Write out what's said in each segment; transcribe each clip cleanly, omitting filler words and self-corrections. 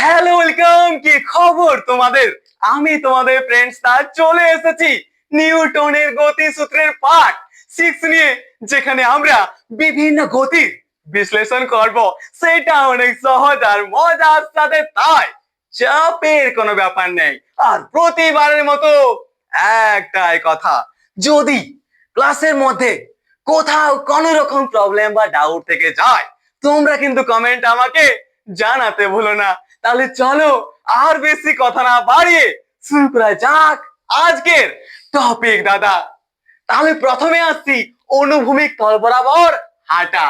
Hello welcome, কি খবর তোমাদের? আমি তোমাদের ফ্রেন্ডস তার চলে এসেছি নিউটনের গতিসূত্রের পার্ট 6 নিয়ে, যেখানে আমরা বিভিন্ন গতির বিশ্লেষণ করব। সেটা অনেক সহজ আর মজার সাথে, তাই চাপের কোনো ব্যাপার নেই। আর প্রতিবারের মতো একটাই কথা, যদি ক্লাসের মধ্যে কোথাও কোনো রকম প্রবলেম বা ডাউট থেকে যায়, তোমরা কিন্তু কমেন্ট আমাকে জানাতে ভুলো না। তাহলে চলো আর বেশি কথা না বাড়িয়ে শুরু করা যাক আজকের টপিক দাদা। তাহলে প্রথমে আসছি অনুভূমিক তল বরাবর হাঁটা।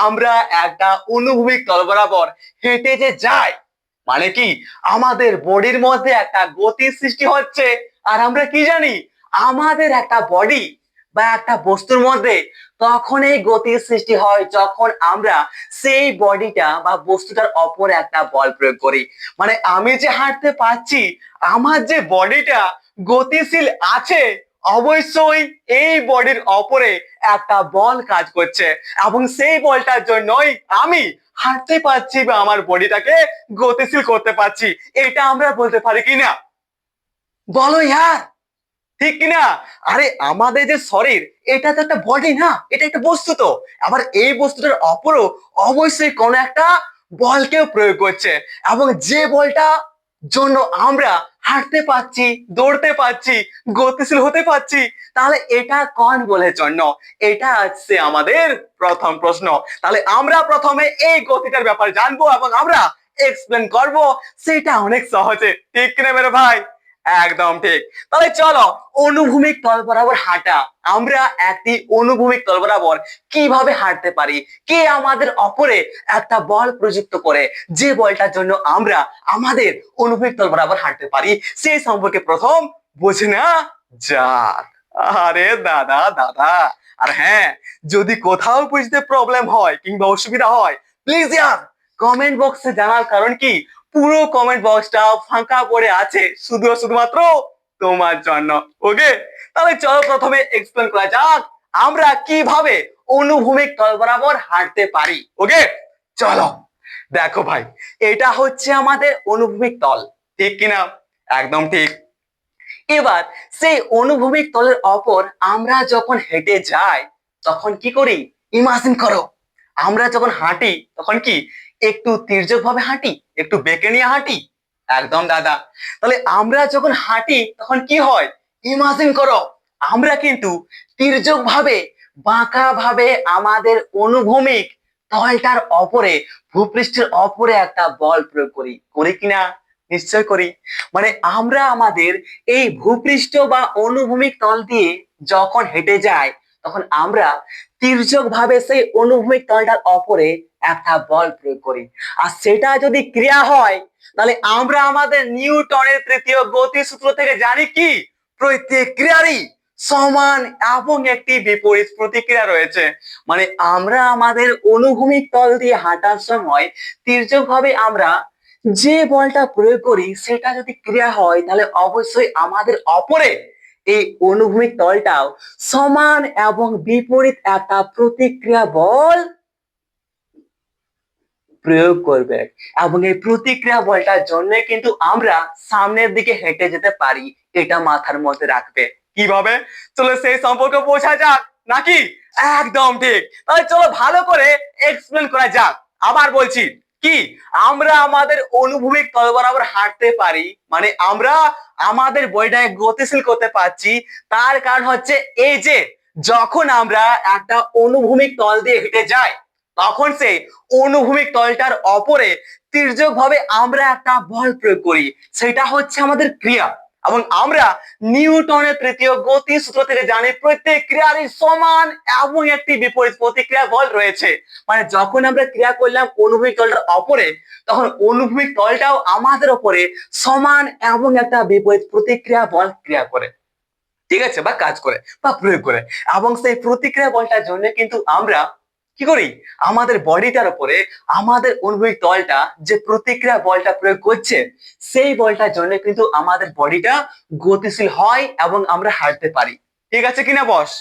আমরা একটা অনুভূমিক তল বরাবর হেঁটে যে যাই, মানে কি আমাদের বডির মধ্যে একটা গতির সৃষ্টি হচ্ছে। আর আমরা কি জানি, আমাদের একটা বডি বা একটা বস্তুর মধ্যে তখন এই গতির সৃষ্টি হয় যখন আমরা সেই বডিটা বা বস্তুটার ওপর একটা বল প্রয়োগ করি। মানে আমি যে হাঁটতে পারছি, আমার যে বডিটা গতিশীল আছে, অবশ্যই এই বডির ওপরে একটা বল কাজ করছে, এবং সেই বলটার জন্যই আমি হাঁটতে পারছি বা আমার বডিটাকে গতিশীল করতে পারছি। এটা আমরা বলতে পারি কিনা, বলো ইয়ার, ঠিক কিনা? আরে আমাদের যে শরীর, এটা তো একটা বডি না, এটা একটা বস্তু। তো আবার এই বস্তুটার অপরও অবশ্যই কোনো একটা বলকেও প্রয়োগ করছে, এবং যে বলটা জন্য আমরা হাঁটতে পারছি, দৌড়তে পারছি, গতিশীল হতে পারছি, তাহলে এটা কোন বলের জন্য? এটা হচ্ছে আমাদের প্রথম প্রশ্ন। তাহলে আমরা প্রথমে এই গতিটার ব্যাপারে জানবো এবং আমরা এক্সপ্লেন করব, সেটা অনেক সহজে, ঠিক কিনা মেরে ভাই? একদম ঠিক। তাহলে চলো, অনুভূমিক তল বরাবর হাঁটা। আমরা একটি অনুভূমিক তল বরাবর কিভাবে হাঁটতে পারি, কে আমাদের অপরে একটা বল প্রযুক্ত করে, যে বলটার জন্য আমরা আমাদের অনুভূমিক তল বরাবর হাঁটতে পারি, সেই সম্পর্কে প্রথম বুঝে না যাক। আরে দাদা দাদা, আর হ্যাঁ, যদি কোথাও বুঝতে প্রবলেম হয় কিংবা অসুবিধা হয়, প্লিজ ইয়ার কমেন্ট বক্সে জানার, কারণ কি পুরো কমেন্ট বক্সটা ফাঁকা পড়ে আছে শুধুমাত্র তোমার জন্য। ওকে, তাহলে চলো প্রথমে এক্সপ্লেন করা যাক আমরা কিভাবে অনুভূমিক তল বরাবর হাঁটতে পারি। ওকে, চলো। দেখো ভাই, এটা হচ্ছে আমাদের অনুভূমিক তল, ঠিক কিনা? একদম ঠিক। এবার সেই অনুভূমিক তলের ওপর আমরা যখন হেঁটে যাই, তখন কি করি? ইমাজিন করো, আমরা যখন হাঁটি তখন কি একটু তির্যক ভাবে হাঁটি, একটু বেঁকে নিয়ে হাঁটি? একদম দাদা। তাহলে আমরা যখন হাঁটি তখন কি হয়? ইমাজিন করো, আমরা কিন্তু তির্যক ভাবে, বাঁকা ভাবে আমাদের অনুভূমিক তলটার ওপরে, ভূপৃষ্ঠের ওপরে একটা বল প্রয়োগ করি, করি কিনা? নিশ্চয় করি। মানে আমরা আমাদের এই ভূপৃষ্ঠ বা অনুভূমিক তল দিয়ে যখন হেঁটে যাই, তখন আমরা তির্যক ভাবে সেই অনুভূমিক তলটার ওপরে একটা বল প্রয়োগ করি। আর সেটা যদি ক্রিয়া হয়, তাহলে আমরা আমাদের নিউটনের তৃতীয় গতিসূত্র থেকে জানি কি প্রত্যেক ক্রিয়ারই সমান এবং একটি বিপরীত প্রতিক্রিয়া রয়েছে। মানে আমরা আমাদের অনুভূমিক তল দিয়ে হাঁটার সময় তির্যক ভাবে আমরা যে বলটা প্রয়োগ করি, সেটা যদি ক্রিয়া হয়, তাহলে অবশ্যই আমাদের অপরে এই অনুভূমিক তলটাও সমান এবং বিপরীত একটা প্রতিক্রিয়া বল প্রয়োগ করবে, এবং এই প্রতিক্রিয়া বলটার জন্য কিন্তু আমরা সামনের দিকে হেঁটে যেতে পারি। এটা মাথার মধ্যে রাখবে। কিভাবে? চলো সেই সম্পর্কে বোঝা যাক নাকি? একদম ঠিক। তাহলে চলো ভালো করে এক্সপ্লেন করা যাক। আবার বলছি, কি আমরা আমাদের অনুভূমিক তল বরাবর হাঁটতে পারি, মানে আমরা আমাদের বডিটাকে গতিশীল করতে পারছি, তার কারণ হচ্ছে এই যে যখন আমরা একটা অনুভূমিক তল দিয়ে হেঁটে যাই, তখন সেই অনুভূমিক তলটার ওপরে তির্যক ভাবে আমরা একটা বল প্রয়োগ করি, সেটা হচ্ছে আমাদের ক্রিয়া। এবং আমরা নিউটনের তৃতীয় গতিসূত্র থেকে জানি প্রত্যেক ক্রিয়ারই সমান এবং একটি বিপরীত প্রতিক্রিয়া বল রয়েছে। মানে যখন আমরা ক্রিয়া করলাম অনুভূমিক তলটার ওপরে, তখন অনুভূমিক তলটাও আমাদের ওপরে সমান এবং একটা বিপরীত প্রতিক্রিয়া বল ক্রিয়া করে, ঠিক আছে, বা কাজ করে বা প্রয়োগ করে। এবং সেই প্রতিক্রিয়া বলটার জন্য কিন্তু আমরা কি করি? আমাদের বডিটার উপরে আমাদের অনুভূমিক তলটা যে প্রতিক্রিয়া বলটা প্রয়োগ করছে, সেই বলটার জন্য কিন্তু আমাদের বডিটা গতিশীল হয় এবং আমরা হাঁটতে পারি। ঠিক আছে কিনা বস?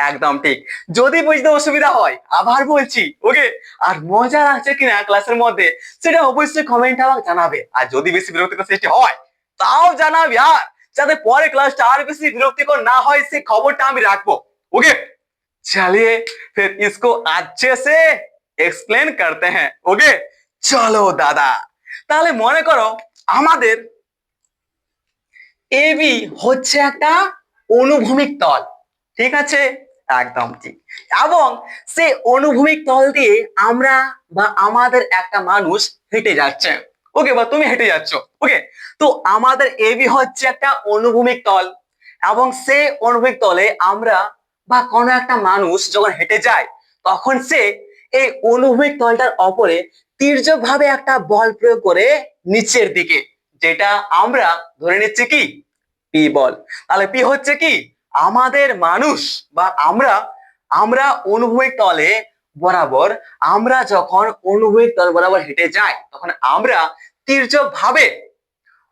একদম ঠিক। যদি বুঝতে অসুবিধা হয় আবার বলছি, ওকে। আর মজা লাগছে কিনা ক্লাসের মধ্যে সেটা অবশ্যই কমেন্টে আমাকে জানাবে। আর যদি বেশি বিরক্তিকর সৃষ্টি হয় তাও জানাবে, আর যাতে পরে ক্লাসটা আর বেশি বিরক্তিকর না হয় সেই খবরটা আমি রাখবো। ओके, चलिए फिर इसको अच्छे से एक्सप्लेन करते हैं। ओके, চলো দাদা। তাহলে মনে করো আমাদের এবি হচ্ছে একটা অনুভূমিক তল, ঠিক আছে? একদম ঠিক। এবং সেই অনুভূমিক তল দিয়ে আমরা বা আমাদের একটা মানুষ হেঁটে যাচ্ছে, ওকে, বা তুমি হেঁটে যাচ্ছ, ওকে। তো আমাদের এবি হচ্ছে একটা অনুভূমিক তল, এবং সেই অনুভূমিক তলে আমরা বা কোনো একটা মানুষ যখন হেঁটে যায় তখন সে এই অনুভূমিক তলটার উপরে তির্যক ভাবে একটা বল প্রয়োগ করে নিচের দিকে, যেটা আমরা ধরে নিচ্ছি কি পি বল। তাহলে পি হচ্ছে কি আমাদের মানুষ বা আমরা আমরা অনুভূমিক তলে বরাবর, আমরা যখন অনুভূমিক তল বরাবর হেঁটে যাই তখন আমরা তির্যক ভাবে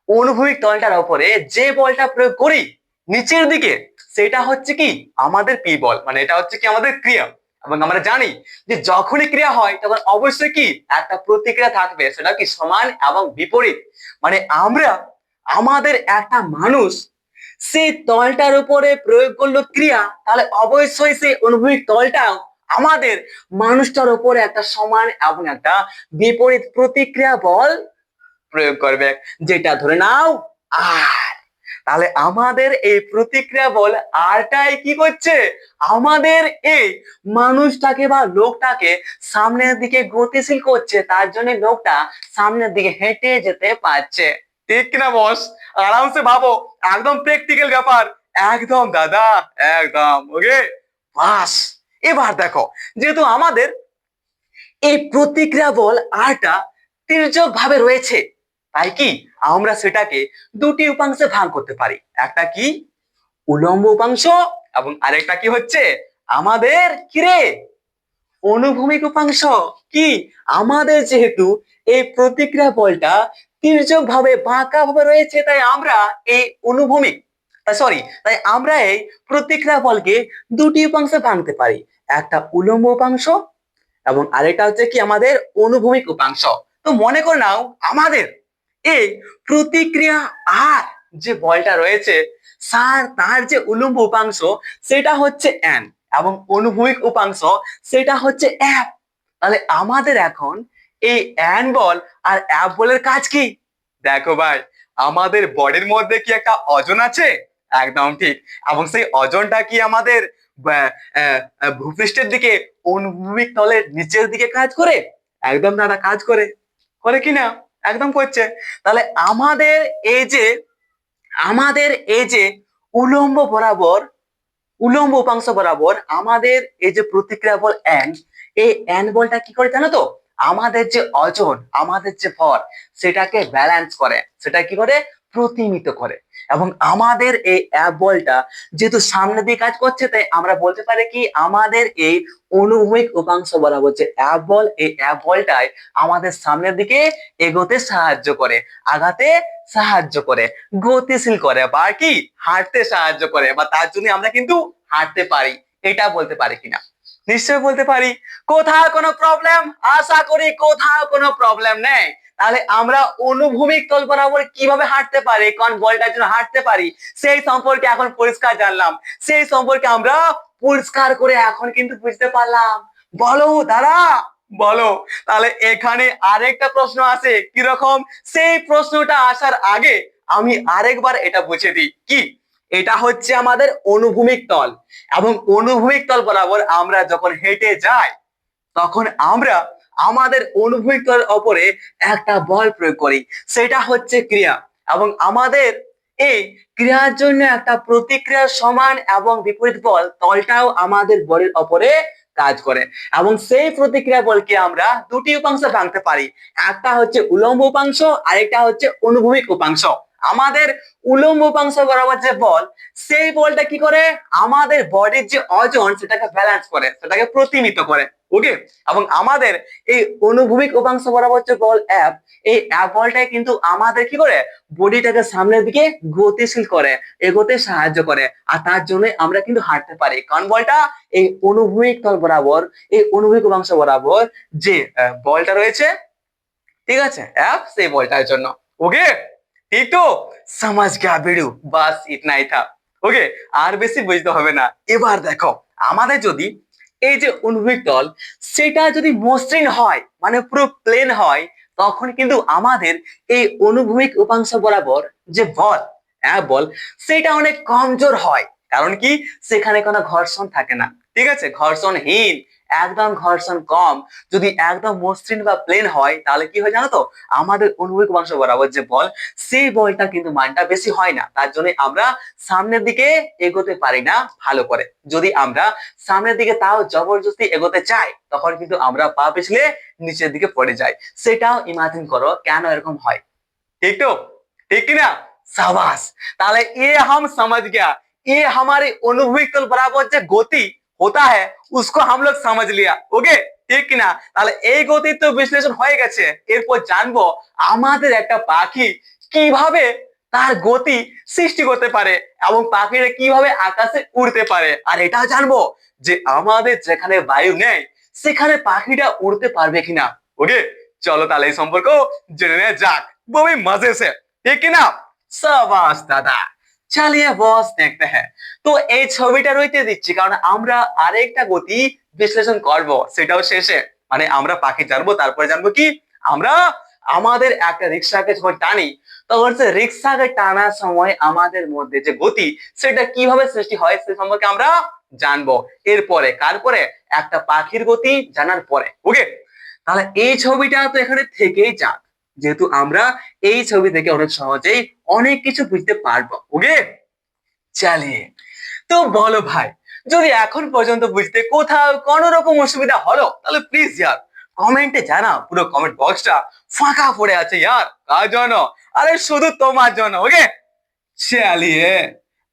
অনুভূমিক তলটার উপরে যে বলটা প্রয়োগ করি নিচের দিকে সেটা হচ্ছে কি আমাদের পি বল, মানে এটা হচ্ছে কি আমাদের ক্রিয়া। এবং আমরা জানি যে যখনই ক্রিয়া হয় তখন অবশ্যই কি একটা প্রতিক্রিয়া থাকবে, সেটা কি সমান এবং বিপরীত। মানে আমরা আমাদের একটা মানুষ সেই তলটার উপরে প্রয়োগ করলো ক্রিয়া, তাহলে অবশ্যই সেই অনুভূমিক তলটাও আমাদের মানুষটার উপরে একটা সমান এবং একটা বিপরীত প্রতিক্রিয়া বল প্রয়োগ করবে, যেটা ধরে নাও আর। তাহলে আমাদের এই প্রতিক্রিয়া বল আরটাই কি করছে আমাদের এই মানুষটাকে বা লোকটাকে সামনের দিকে গতিশীল করছে, তার জন্য লোকটা সামনের দিকে হেঁটে যেতে পারছে। ঠিক কিনা বস? আরামসে ভাবো, একদম প্র্যাকটিক্যাল ব্যাপার। একদম দাদা, একদম ওকে। বাস, এবার দেখো, যেহেতু আমাদের এই প্রতিক্রিয়া বল আরটা তির্যক ভাবে রয়েছে, তাই কি আমরা সেটাকে দুটি উপাংশে ভাগ করতে পারি। একটা কি উলম্ব উপাংশ, এবং আরেকটা কি হচ্ছে আমাদের কিরে অনুভূমিক উপাংশ। কি আমাদের যেহেতু এই প্রতিক্রিয়া বলটা তির্যক ভাবে বাঁকা ভাবে রয়েছে, তাই আমরা এই অনুভূমিক সরি তাই আমরা এই প্রতিক্রিয়া বলকে দুটি উপাংশে ভাঙতে পারি, একটা উলম্ব উপাংশ এবং আরেকটা হচ্ছে কি আমাদের অনুভূমিক উপাংশ। তো মনে করে নাও আমাদের এই প্রতিক্রিয়া আর যে বলটা রয়েছে স্যার, তার যে উলম্ব উপাংশ সেটা হচ্ছে এন এবং অনুভূমিক উপাংশ সেটা হচ্ছে এফ। তাহলে আমাদের এখন এই এন বল আর এফ বলের কাজ কি? দেখো ভাই, আমাদের বডির মধ্যে কি একটা ওজন আছে? একদম ঠিক। এবং সেই ওজনটা কি আমাদের ভূপৃষ্ঠের দিকে অনুভূমিক তলের নিচের দিকে কাজ করে? একদম দাদা কাজ করে, করে কিনা? একদম করছে। তাহলে আমাদের এই যে উলম্ব বরাবর উলম্ব উপাংশ বরাবর আমাদের এই যে প্রতিক্রিয়া বল এন, এই এন বলটা কি করে জানো তো? আমাদের যে ওজন, আমাদের যে ভর সেটাকে ব্যালেন্স করে, সেটা কি করে প্রতিমিত করে। এবং আমাদের এই অ্যাপ বলটা যেহেতু সামনের দিকে কাজ করছে, তাই আমরা বলতে পারি কি আমাদের এই অনুভূমিক উপাংশ বরাবর যে অ্যাপ বল, এই অ্যাপ বলটাই আমাদের সামনের দিকে এগোতে সাহায্য করে, আগাতে সাহায্য করে, গতিশীল করে, বা কি হাঁটতে সাহায্য করে, বা তার জন্য আমরা কিন্তু হাঁটতে পারি। এটা বলতে পারি কিনা? নিশ্চয় বলতে পারি। কোথাও কোনো প্রবলেম? আশা করি কোথাও কোনো প্রবলেম নেই। তাহলে আমরা অনুভূমিক তল বরাবর কিভাবে হাঁটতে পারি, কোন বলটার জন্য হাঁটতে পারি, সেই সম্পর্কে এখন পরিষ্কার জানলাম। সেই সম্পর্কে আমরা পরিষ্কার করে এখন কিন্তু বুঝতে পারলাম। বলো দাদা, বলো। তাহলে এখানে আরেকটা প্রশ্ন আছে, কিরকম? সেই প্রশ্নটা আসার আগে আমি আরেকবার এটা বুঝে দিই। কি? এটা হচ্ছে আমাদের অনুভূমিক তল, এবং অনুভূমিক তল বরাবর আমরা যখন হেঁটে যাই তখন আমরা আমাদের অনুভূমিক তলের উপরে একটা বল প্রয়োগ করি, সেটা হচ্ছে ক্রিয়া। এবং আমাদের এই ক্রিয়ার জন্য একটা প্রতিক্রিয়ার সমান এবং বিপরীত বল তলটাও আমাদের বলের উপরে কাজ করে। এবং সেই প্রতিক্রিয়া বলকে আমরা দুটি উপাংশে ভাঙতে পারি, একটা হচ্ছে উলম্ব উপাংশ, আরেকটা হচ্ছে অনুভূমিক উপাংশ। আমাদের উলম্ব উপাংশ বরাবর যে বল, সেই বলটা কি করে আমাদের বডির যে ওজন সেটাকে ব্যালেন্স করে, সেটাকে প্রতিমিত করে। ওকে। এবং আমাদের এই অনুভূমিক উপাংশ বরাবর যে বল অ্যাপ, এই অ্যাপ বলটাই কিন্তু আমাদের কি করে বডিটাকে সামনের দিকে গতিশীল করে, এগোতে সাহায্য করে। আর তার জন্য আমরা কিন্তু হাঁটতে পারি, কারণ বলটা এই অনুভূমিক তল বরাবর, এই অনুভূমিক উপাংশ বরাবর যে বলটা রয়েছে, ঠিক আছে, অ্যাপ সেই বলটার জন্য। ওকে, ঠিক তো? समझ गया बिड़ू, বাস इतना ही था। ওকে, আর বেশি বুঝতে হবে না। এবার দেখো, আমাদের যদি এই যে অনুভূমিক তল, সেটা যদি মসৃণ হয়, মানে পুরো প্লেন হয়, তখন কিন্তু আমাদের এই অনুভূমিক উপাংশ বরাবর যে বল, বল, সেটা অনেক কমজোর হয়। কারণ কি, সেখানে কোনো ঘর্ষণ থাকে না, ঠিক আছে, ঘর্ষণহীন, একদম ঘর্ষণ কম। যদি একদম মসৃণ বা প্লেন হয়, তাহলে কি হয় জানো তো, আমাদের অনুভূমিক উপাংশ বরাবর যে বল, সেই বলটা কিন্তু মানটা বেশি হয় না। তার জন্য আমরা সামনের দিকে এগোতে পারি না ভালো করে। যদি আমরা সামনের দিকে তাও জবরদস্তি এগোতে চাই, তখন কিন্তু আমরা পা পিছলে নিচের দিকে পড়ে যাই। সেটাও ইমাজিন করো কেন এরকম হয়। ठीक तो, ठीक कि ना? शाबाश। ताले ये हम समझ गया, ये हमारे অনুভূমিক তল বরাবর যে গতি होता है, उसको हम लोग समझ लिया। ओके, ঠিক কি না? তাহলে এই গতির তো বিশ্লেষণ হয়ে গেছে। এরপর জানবো আমাদের একটা পাখি কিভাবে তার গতি সৃষ্টি করতে পারে এবং পাখিরা কিভাবে আকাশে উড়তে পারে। আর এটাও জানবো যে আমাদের যেখানে বায়ু নেই, সেখানে পাখিটা উড়তে পারবে কিনা। ওকে, চলো তাহলে এই সম্পর্ক জেনে নেওয়া যাক, বড়ই মজে সে, ঠিক কি না? शाबाश দাদা। চালিয়ে বস দেখতে হ্যাঁ। তো এই ছবিটা রইতে দিচ্ছি কারণ আমরা আরেকটা গতি বিশ্লেষণ করব, সেটাও শেষে। মানে আমরা পাখি জানবো, তারপরে জানবো কি, আমরা আমাদের একটা রিক্সাকে যখন টানি, তখন সে রিক্সাকে টানার সময় আমাদের মধ্যে যে গতি, সেটা কিভাবে সৃষ্টি হয় সে সম্পর্কে আমরা জানবো এরপরে। কারপরে একটা পাখির গতি জানার পরে। ওকে, তাহলে এই ছবিটা তো এখানে থেকেই যাক, যেহেতু আমরা এই ছবি থেকে অনেক সহজেই অনেক কিছু বুঝতে পারবো। ওকে, চালিয়ে। তো বলো ভাই, যদি এখন পর্যন্ত বুঝতে কোথাও কোন রকম অসুবিধা হলো, তাহলে প্লিজ ইয়ার কমেন্টে জানাও। পুরো কমেন্ট বক্সটা ফাঁকা পড়ে আছে ইয়ার, কার জন্য? अरे শুধু তোমার জন্য। ওকে, चलिए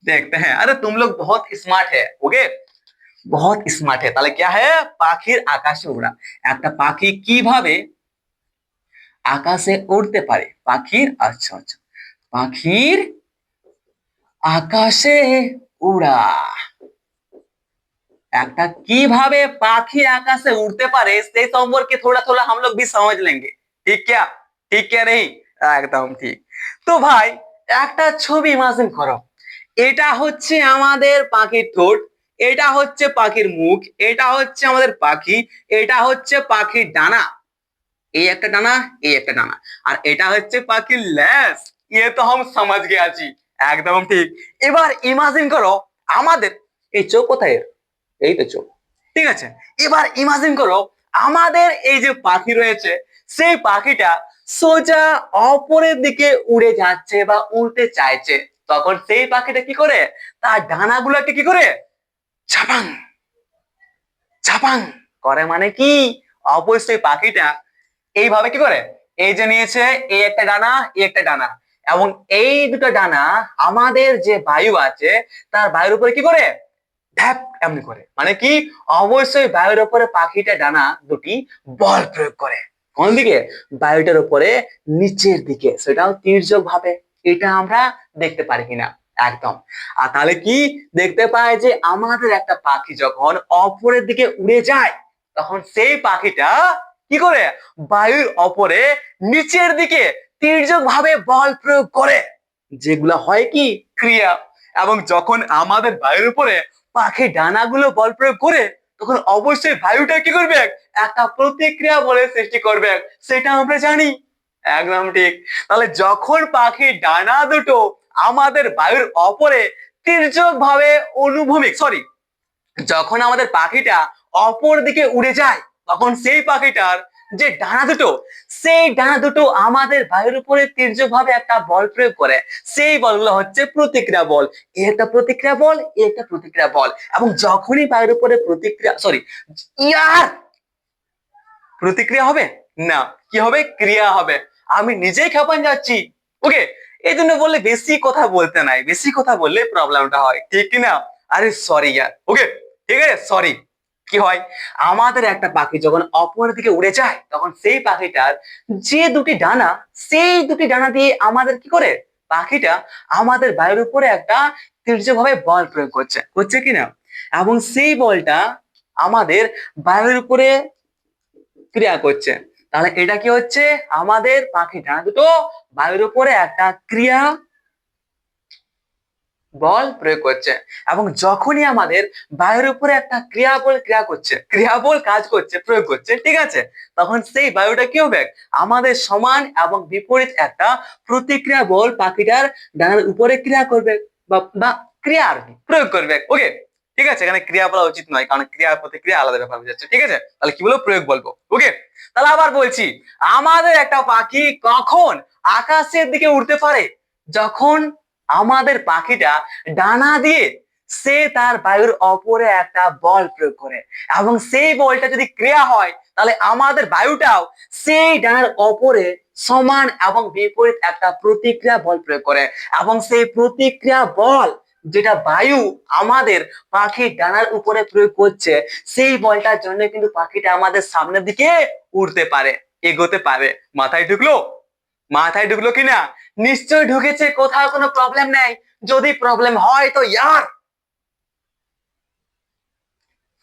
देखते हैं। अरे तुम लोग बहुत स्मार्ट है। ओके, बहुत स्मार्ट है। তাহলে क्या है, পাখির আকাশে ওড়া। একটা পাখি কিভাবে আকাশে উড়তে পারে, পাখির, আচ্ছা আচ্ছা, পাখির আকাশে উড়া। একটা কিভাবে পাখি আকাশে उड़ते পারে সেই সম্পর্কে थोड़ा थोड़ा हम लोग भी समझ लेंगे। ठीक क्या, ठीक क्या नहीं? একদম ঠিক। তো ভাই, একটা ছবি ইমাজিন করো। এটা হচ্ছে আমাদের পাখির ঠোঁট, এটা হচ্ছে পাখির মুখ, এটা হচ্ছে আমাদের পাখি, এটা হচ্ছে পাখির ডানা, এই একটা ডানা, এই একটা ডানা, আর এটা হচ্ছে পাখির ল্যাজ। ये तो हम समझ गया जी, একদম ঠিক। এবার ইমাজিন করো আমাদের এই চোখ কোথায়, এই তো চোখ, ঠিক আছে। এবার ইমাজিন করো আমাদের এই যে পাখি রয়েছে, সেই পাখিটা সোজা অপরের দিকে উড়ে যাচ্ছে বা উড়তে চাইছে, তখন সেই পাখিটা কি করে, তার ডানাগুলোকে কি করে ঝাপাং ঝাপাং করে। মানে কি, অবশ্যই পাখিটা এইভাবে কি করে, এই যে নিয়েছে, এই একটা ডানা, এই একটা ডানা, এবং এই দুটো ডানা আমাদের যে বায়ু আছে তার বায়ুর উপরে কি করে ধ্যাপ এমনি করে। মানে কি, অবশ্যই বায়ুর উপরে পাখিটা ডানা দুটি বল প্রয়োগ করে। কোন দিকে, বায়ুটার উপরে নিচের দিকে, সেটাও তির্যক ভাবে। এটা আমরা দেখতে পারি কিনা, একদম। আর তাহলে কি দেখতে পাই যে আমাদের একটা পাখি যখন অপরের দিকে উড়ে যায়, তখন সেই পাখিটা কি করে, বায়ুর উপরে নিচের দিকে তির্যক ভাবে বল প্রয়োগ করে, যেগুলো হয় কি ক্রিয়া। এবং যখন আমাদের বায়ুর উপরে পাখির ডানাগুলো বল প্রয়োগ করে, তখন অবশ্যই বায়ুটা কি করবে, একটা প্রতিক্রিয়া বলে সৃষ্টি করবে, সেটা আমরা জানি। একদম ঠিক। তাহলে যখন পাখির ডানা দুটো আমাদের বায়ুর উপরে তির্যক ভাবে অনুভূমিক, সরি, যখন আমাদের পাখিটা অপর দিকে উড়ে যায়, তখন সেই পাখিটার যে ডানা দুটো, সেই ডানা দুটো আমাদের বায়ুর উপরে তির্যক ভাবে একটা বল প্রয়োগ করে। সেই বলগুলো হচ্ছে প্রতিক্রিয়া বল। একটা প্রতিক্রিয়া বল, একটা প্রতিক্রিয়া বল। এবং যখনই বায়ুর উপরে প্রতিক্রিয়া, সরি ইয়ার, প্রতিক্রিয়া হবে না, কি হবে, ক্রিয়া হবে। আমি নিজেই খেপান যাচ্ছি। ওকে, এই জন্য বললে বেশি কথা বলতে নাই, বেশি কথা বললে প্রবলেমটা হয়, ঠিক কি না? আরে সরি ইয়ার। ওকে, ঠিক আছে, সরি। কি হয়, আমাদের একটা পাখি যখন অপরের দিকে উড়ে যায় তখন সেই পাখিটার যে দুটি ডানা, সেই দুটি ডানা দিয়ে আমাদের কি করে, পাখিটা আমাদের বায়ুর উপরে একটা তীর্যভাবে বল প্রয়োগ করছে, হচ্ছে কিনা, এবং সেই বলটা আমাদের বায়ুর উপরে ক্রিয়া করছে। তাহলে এটা কি হচ্ছে, আমাদের পাখি ডানা দুটো বায়ুর উপরে একটা ক্রিয়া বল প্রয়োগ করছে, এবং যখনই আমাদের বায়ুর উপরে একটা ক্রিয়াবল কাজ করছে, প্রয়োগ করছে, ঠিক আছে, তখন সেই বায়ুটা কি হবে, আমাদের সমান এবং বিপরীত একটা প্রতিক্রিয়া বল পাখিটার ডানার উপরে ক্রিয়া করবে, বা ক্রিয়া আর কি প্রয়োগ করবে। ওকে, ঠিক আছে, এখানে ক্রিয়া বলা উচিত নয়, কারণ ক্রিয়া প্রতিক্রিয়া আলাদা ব্যাপার হয়ে যাচ্ছে, ঠিক আছে, তাহলে কি বলবো, প্রয়োগ বলবো। ওকে, তাহলে আবার বলছি, আমাদের একটা পাখি কখন আকাশের দিকে উড়তে পারে, যখন আমাদের পাখিটা ডানা দিয়ে সে তার বায়ুর অপরে একটা বল প্রয়োগ করে, এবং সেই বলটা যদি ক্রিয়া হয় তাহলে আমাদের বায়ুটাও সেই ডানার অপরে সমান এবং বিপরীত একটা প্রতিক্রিয়া বল প্রয়োগ করে, এবং সেই প্রতিক্রিয়া বল যেটা বায়ু আমাদের পাখির ডানার উপরে প্রয়োগ করছে, সেই বলটার জন্য কিন্তু পাখিটা আমাদের সামনের দিকে উড়তে পারে, এগোতে পারে। মাথায় ঢুকলো? মাথায় ঢুকলো কিনা? নিশ্চয় ঢুকেছে, কোথাও কোনো প্রবলেম নেই। যদি প্রবলেম হয় তো ইয়ার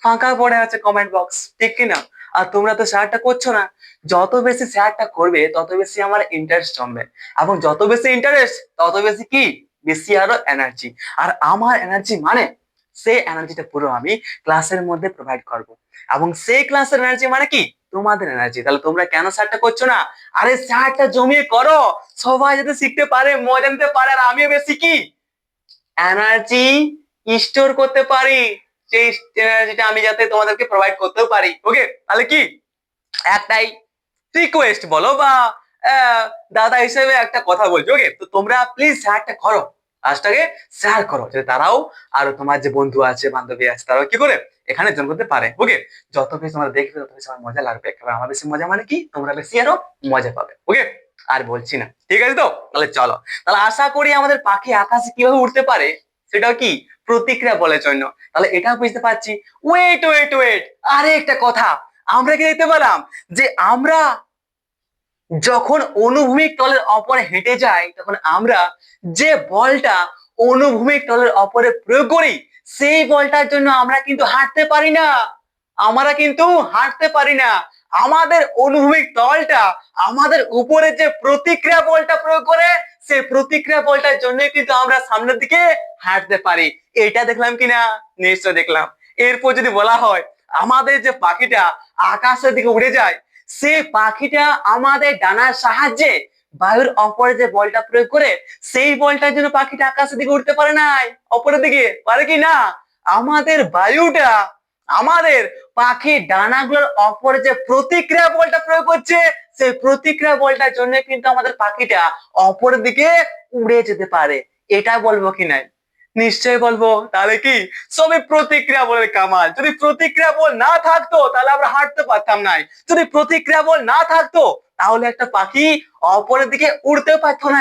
ফাঁকা পড়ে আছে কমেন্ট বক্স, ঠিক কিনা? আর তোমরা তো শেয়ারটা করছো না। যত বেশি শেয়ারটা করবে তত বেশি আমার ইন্টারেস্ট জমবে, এবং যত বেশি ইন্টারেস্ট তত বেশি কি, বেশি আরো এনার্জি। আর আমার এনার্জি মানে সেই এনার্জিটা পুরো আমি ক্লাসের মধ্যে প্রোভাইড করব, এবং সেই ক্লাসের এনার্জি মানে কি, তোমাদের এনার্জি। তাহলে তোমরা কেন শেয়ারটা করছো না? আরে শেয়ারটা জমিয়ে করো, সবাই যাতে শিখতে পারে, মজা নিতে পারে, আর আমিও বেশি কি এনার্জি স্টোর করতে পারি, সেই এনার্জিটা আমি যাতে তোমাদেরকে প্রোভাইড করতেও পারি। ওকে, তাহলে কি একটাই রিকোয়েস্ট বলো, বা দাদা হিসেবে একটা কথা বলছি। ওকে, তো তোমরা প্লিজ শেয়ারটা করো, কাজটাকে শেয়ার করো, যাতে তারাও আর তোমার যে বন্ধু আছে, বান্ধবী আছে, তারাও কি করে এখানে জয়েন করতে পারে। ওকে, যত বেশি তোমরা দেখবে তত বেশি আমার মজা লাগবে, একেবারে আমার বেশি মজা মানে কি, তোমরা বেশি আরো মজা পাবে। ওকে, আর বলছি না, ঠিক আছে তো? তাহলে চলো, তাহলে আশা করি আমাদের পাখি আকাশে কিভাবে উঠতে পারে সেটাও কি প্রতিক্রিয়া বলের জন্য। তাহলে এটাও বুঝতে পারছি। ওয়েট ওয়েট ওয়েট, আরে একটা কথা, আমরা কি দেখতে পেলাম যে আমরা যখন অনুভূমিক তলের অপরে হেঁটে যাই তখন আমরা যে বলটা অনুভূমিক তলের অপরে প্রয়োগ করি, সেই বলটার জন্য আমরা কিন্তু হাঁটতে পারি না। আমরা কিন্তু হাঁটতে পারি না। আমাদের অনুভূমিক তলটা আমাদের উপরে যে প্রতিক্রিয়া বলটা প্রয়োগ করে, সেই প্রতিক্রিয়া বলটার জন্যই কিন্তু আমরা সামনের দিকে হাঁটতে পারি। এটা দেখলাম কিনা? নিশ্চয় দেখলাম। এরপর যদি বলা হয় আমাদের যে পাখিটা আকাশের দিকে উড়ে যায়, সে পাখিটা আমাদের ডানার সাহায্যে বায়ুর অপরে যে বলটা প্রয়োগ করে, সেই বলটার জন্য পাখিটা আকাশের দিকে উঠতে পারে নাই, অপরের দিকে পারে কি না? আমাদের বায়ুটা আমাদের পাখির ডানাগুলোর অপরে যে প্রতিক্রিয়া বলটা প্রয়োগ করছে, সেই প্রতিক্রিয়া বলটার জন্য কিন্তু আমাদের পাখিটা অপরের দিকে উড়ে যেতে পারে। এটা বলবো কি নাই? নিশ্চয় বলবো। তাহলে কি সবই প্রতিক্রিয়া বলের কামাল। যদি প্রতিক্রিয়া বল না থাকতো তাহলে আমরা হাঁটতে পারতাম না। যদি প্রতিক্রিয়া বল না থাকতো তাহলে একটা পাখি অপরের দিকে উড়তেও পারতো না,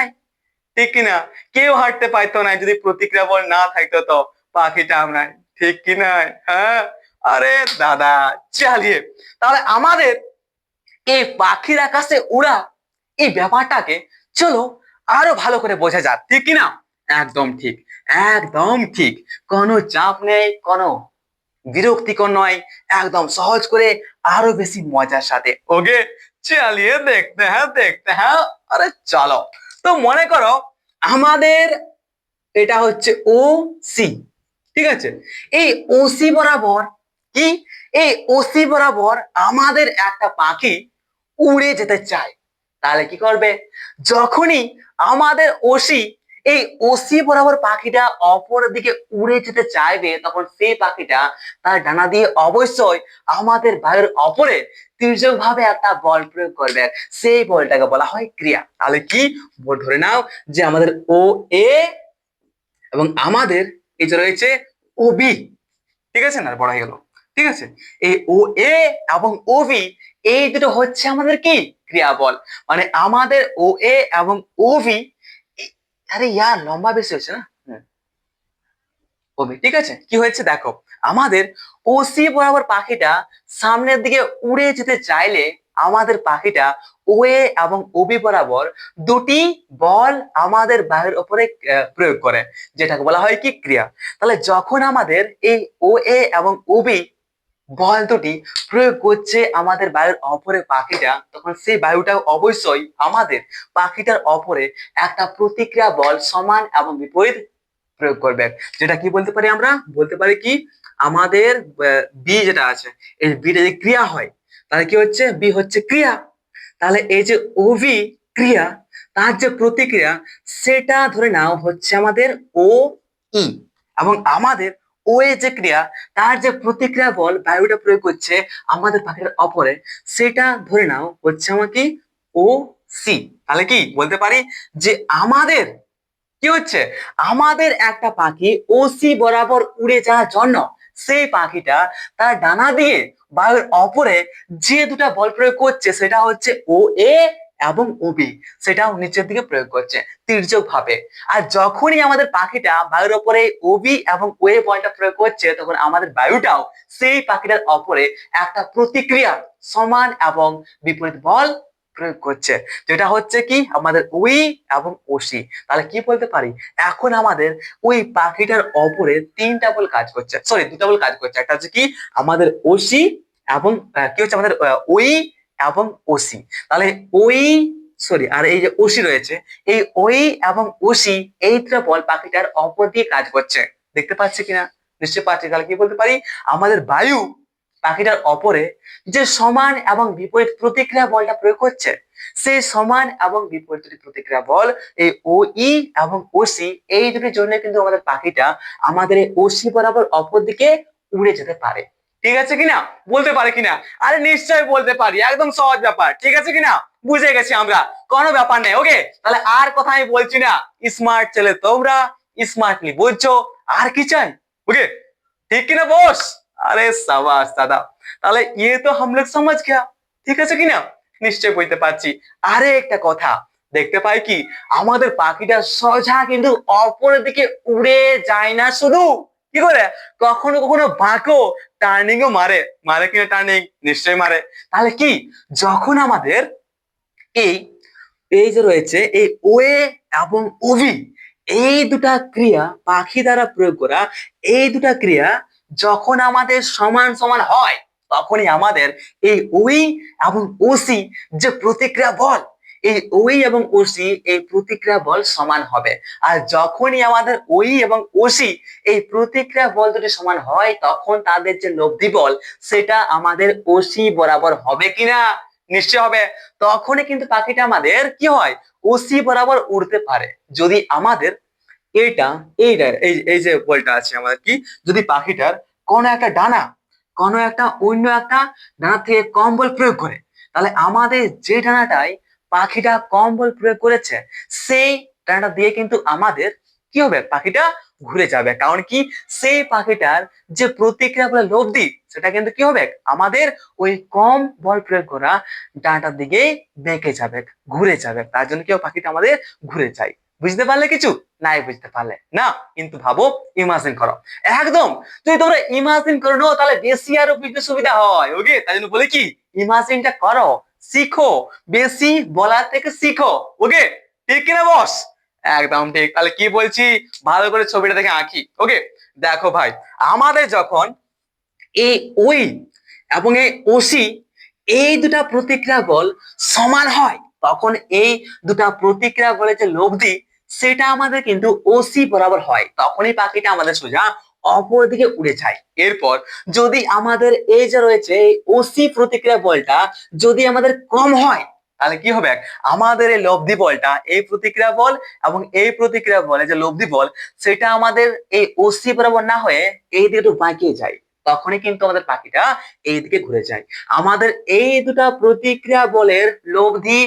ঠিক কিনা? কেউ হাঁটতে পারতো না যদি প্রতিক্রিয়া বল না থাকতো, তো পাখিটা আমরা, ঠিক কিনা? হ্যাঁ, আরে দাদা চালিয়ে, তাহলে আমাদের এই পাখির আকাশে উড়া এই ব্যাপারটাকে চলো আরো ভালো করে বোঝা যাক, ঠিক কিনা? একদম ঠিক, একদম ঠিক, কোনো চাপ নেই, কোনো বিরক্তিকর নয়, একদম সহজ করে আরো বেশি মজার সাথে। ওকে, চালিয়ে দেখতে হ্যাঁ। আরে চলো, তো মনে করো আমাদের এটা হচ্ছে ও সি, ঠিক আছে, এই ওসি বরাবর কি, এই ওসি বরাবর আমাদের একটা পাখি উড়ে যেতে চায়। তাহলে কি করবে? যখনই আমাদের ওসি এই ওসি বরাবর পাখিটা অপরের দিকে উড়ে যেতে চাইবে, তখন সেই পাখিটা তার ডানা দিয়ে অবশ্যই আমাদের বায়ুর অপরে তীর্যক ভাবে একটা বল প্রয়োগ করবে, সেই বলটাকে বলা হয় ক্রিয়া। তাহলে কি ধরে নাও যে আমাদের ও এ এবং আমাদের এই যে রয়েছে ও বি, ঠিক আছে না, বড় হয়ে গেল, ঠিক আছে, এই ও এ এবং ও বি এই দুটো হচ্ছে আমাদের কি ক্রিয়া বল। মানে আমাদের ও এ এবং ও বি, আরে ইয়ার লম্বা বেশি হয়েছে না, ও বি, ঠিক আছে, কি হয়েছে দেখো, আমাদের ওসি বরাবর পাখিটা সামনের দিকে উড়ে যেতে চাইলে আমাদের পাখিটা ওএ এবং ওবি বরাবর দুটি বল আমাদের বায়ুর উপরে প্রয়োগ করে, যেটাকে বলা হয় কি ক্রিয়া। তাহলে যখন আমাদের এই ওএ এবং ওবি বল দুটি প্রয়োগ করছে আমাদের বায়ুর অপরে পাখিটা, তখন সেই বায়ুটা অবশ্যই আমাদের পাখিটার অপরে একটা প্রতিক্রিয়া বল সমান এবং বিপরীত প্রয়োগ করবে। যেটা কি বলতে পারি, আমরা বলতে পারি কি আমাদের বি যেটা আছে, এই বিটা যদি ক্রিয়া হয় তাহলে কি হচ্ছে, বি হচ্ছে ক্রিয়া। তাহলে এই যে ওভি ক্রিয়া, তার যে প্রতিক্রিয়া সেটা ধরে নাও হচ্ছে আমাদের ও ই, এবং আমাদের ও এ যে ক্রিয়া তার যে প্রতিক্রিয়া বল বায়ুটা প্রয়োগ করছে আমাদের পাখির অপরে, সেটা ধরে নাও হচ্ছে আমাকে ও সি। তাহলে কি বলতে পারি যে আমাদের কি হচ্ছে, আমাদের একটা পাখি ওসি বরাবর উড়ে যাওয়ার জন্য সেই পাখিটা তার ডানা দিয়ে বায়ুর অপরে যে দুটা বল প্রয়োগ করছে সেটা হচ্ছে ও এ এবং ওবি, সেটাও নিচের দিকে প্রয়োগ করছে তির্যক ভাবে। আর যখনই আমাদের পাখিটা বায়ুর ওপরে ওবি এবং ও এ বলটা প্রয়োগ করছে, তখন আমাদের বায়ুটাও সেই পাখিটার অপরে একটা প্রতিক্রিয়া সমান এবং বিপরীত বল প্রয়োগ করছে, যেটা হচ্ছে কি আমাদের উই এবং ওসি। তাহলে কি বলতে পারি, এখন আমাদের ওই পাখিটার অপরে তিনটা বল কাজ করছে, সরি দুটা বল কাজ করছে। একটা হচ্ছে কি আমাদের ওসি এবং কি হচ্ছে আমাদের ওই এবং ওসি। তাহলে ওই সরি আর এই যে ওসি রয়েছে, এই ওই এবং ওসি এই দুটো বল পাখিটার অপর দিয়ে কাজ করছে, দেখতে পাচ্ছি কিনা, নিশ্চয়ই পাচ্ছি। তাহলে কি বলতে পারি, আমাদের বায়ু পাখিটার অপরে যে সমান এবং বিপরীত প্রতিক্রিয়া বলটা প্রয়োগ করছে, সেই সমান এবং বিপরীত প্রতিক্রিয়া বল এই ও ই এবং ওসি এই দুটির জন্য কিন্তু আমাদের পাখিটা আমাদের এই ওসি বরাবর অপর দিকে উড়ে যেতে পারে। ঠিক আছে কিনা, বলতে পারে কিনা? আরে নিশ্চয়ই বলতে পারি, একদম সহজ ব্যাপার। ঠিক আছে কিনা, বুঝে গেছি আমরা, কোনো ব্যাপার নেই। ওকে, তাহলে আর কথা আমি বলছি না, স্মার্ট ছেলে তোমরা স্মার্টলি বুঝছো, আর কি চাই? ওকে, ठीक है ना बॉस? अरे शाबाश दादा। তাহলে ये तो हम लोग समझ गया, ঠিক আছে কিনা, নিশ্চয় বুঝতে পারছি। আরে একটা কথা দেখতে পাই কি, আমাদের পাখিটা সোজা কিন্তু অপরের দিকে উড়ে যায় না, শুধু কি করে কখনো কখনো বাঁকো টার্নিংও মারে, মারে কিনা টার্নিং, নিশ্চয় মারে। তাহলে কি যখন আমাদের এই এই যে রয়েছে এই ওয়ে এবং ওভি এই দুটা ক্রিয়া পাখি দ্বারা প্রয়োগ করা, এই দুটা ক্রিয়া যখন আমাদের সমান সমান হয়, তখনই আমাদের এই ওই এবং ওসি যে প্রতিক্রিয়া বল, এই ওই এবং ওসি এই প্রতিক্রিয়া বল সমান হবে। আর যখনই আমাদের ওই এবং ওসি এই প্রতিক্রিয়া বল দুটি সমান হয়, তখন তাদের যে লব্ধি বল সেটা আমাদের ওসি বরাবর হবে কিনা, নিশ্চয় হবে। তখনই কিন্তু পাখিটা আমাদের কি হয়, ওসি বরাবর উড়তে পারে। যদি আমাদের এইটা এইটা এই এই যে বলটা আছে আমাদের, কি যদি পাখিটার কোনো একটা ডানা কোনো একটা অন্য একটা ডানা থেকে কম বল প্রয়োগ করে, তাহলে আমাদের যে ডানাটায় পাখিটা কম বল প্রয়োগ করেছে সেই ডানাটা দিয়ে কিন্তু আমাদের কি হবে, পাখিটা ঘুরে যাবে। কারণ কি সেই পাখিটার যে প্রতিক্রিয়া বলে লব্ধি সেটা কিন্তু কি হবে, আমাদের ওই কম বল প্রয়োগ করা ডানাটার দিকে বেঁকে যাবে, ঘুরে যাবে। তার জন্য কি পাখিটা আমাদের ঘুরে যায়। বুঝতে পারলে কিছু? নাই বুঝতে পারলে না, কিন্তু ভাবো, ইমাজিন করো, একদম যদি তোমরা ইমাজিন করে নাও তাহলে বেশি আরো বুঝতে সুবিধা হয়। ওকে, তাই জন্য বলি কি ইমাজিনটা করো, শিখো, বেশি বলার থেকে শিখো। ওকে, ঠিক কিনা বস? একদম ঠিক। তাহলে কি বলছি, ভালো করে ছবিটা দেখে আঁকি। ওকে, দেখো ভাই, আমাদের যখন এই ওই এবং এই ওসি এই দুটা প্রতিক্রিয়া বল সমান হয়, তখন এই দুটা প্রতিক্রিয়া বলে যে লব্ধি সেটা আমাদের কিন্তু ওসি বরাবর হয়, তখনই পাখিটা আমাদের সোজা অপর দিকে উড়ে যায়। এরপর যদি আমাদের এই যে রয়েছে এই ওসি প্রতিক্রিয়া বলটা যদি আমাদের কম হয়, তাহলে কি হবে, আমাদের এই লব্ধি বলটা এই প্রতিক্রিয়া বল এবং এই প্রতিক্রিয়া বলে যে লব্ধি বল সেটা আমাদের এই ওসি বরাবর না হয়ে এই দিকে একটু বাঁকিয়ে যায়, তখনই কিন্তু আমাদের পাখিটা এইদিকে ঘুরে যায়। আমাদের এই দুটা প্রতিক্রিয়া বলের লব্ধি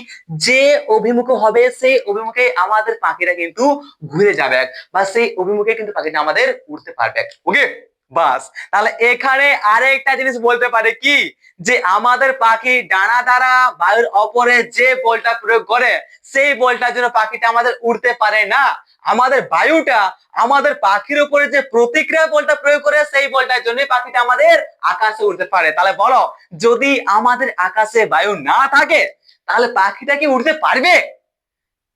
যে অভিমুখে হবে সেই অভিমুখে আমাদের পাখিটা কিন্তু ঘুরে যাবে, বা সেই অভিমুখে কিন্তু পাখিটা আমাদের উড়তে পারবে। ওকে, বাস। তাহলে এখানে আরেকটা জিনিস বলতে পারে কি, যে আমাদের পাখি ডানা দ্বারা বায়ুর অপরে যে বলটা প্রয়োগ করে সেই বলটার জন্য পাখিটা আমাদের উড়তে পারে না। আমাদের বায়ুটা আমাদের পাখির উপরে যে প্রতিক্রিয়া বলটা প্রয়োগ করে সেই বলটার জন্য পাখিটা আমাদের আকাশে উড়তে পারে। তাহলে বলো, যদি আমাদের আকাশে বায়ু না থাকে তাহলে পাখিটা কি উড়তে পারবে?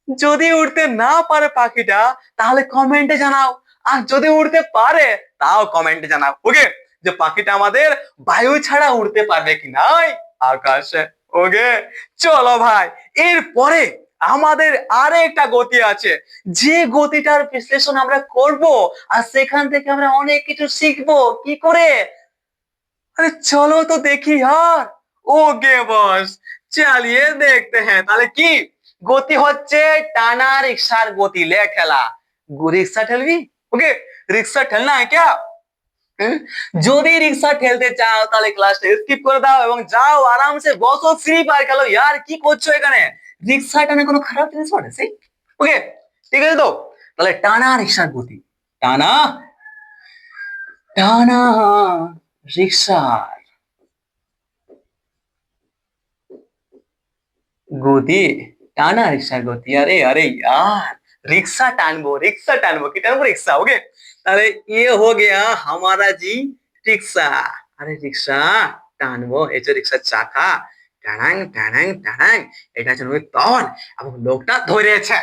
যদি উড়তে না পারে পাখিটা তাহলে কমেন্টে জানাও, আর যদি উড়তে পারে তাও কমেন্টে জানাও। ওকে, যে পাখিটা আমাদের বায়ু ছাড়া উড়তে পারবে কি নাই আকাশে। ওকে, চলো ভাই, এরপরে আমাদের আরেকটা গতি আছে, যে গতিটার বিশ্লেষণ আমরা করব আর সেখান থেকে আমরা অনেক কিছু শিখবো। কি করে? अरे चलो तो देखी यार। ओके बॉस, चलिए देखते हैं। তাহলে কি গতি হচ্ছে? টানা রিক্সার গতি, লে ঠেলা। রিক্সা ঠেলবি? ওকে, রিক্সা ঠেলনা है क्या? যদি রিক্সা ঠেলতে চাও তাহলে ক্লাসটা স্কিপ করে দাও এবং যাও আরামসে বসো, ফ্রি ফায়ার খেলো। यार কি করছো এখানে? রিক্সা টানা কোনো খারাপ জিনিস বলে সেই? ওকে, ঠিক আছে তো। তাহলে টানা রিক্সার গতি, টানা টানা রিক্সার গতি, টানা রিক্সার গতি। আরে আরে यार, रिक्शा टानबो की टानबो रिक्शा। ओके, अरे ये हो गया हमारा जी रिक्शा। अरे रिक्शा টানবো, এই যে রিক্সার চাকা, টানাং টানাং টানাং, এটা হচ্ছে তল এবং লোকটা ধরেছে।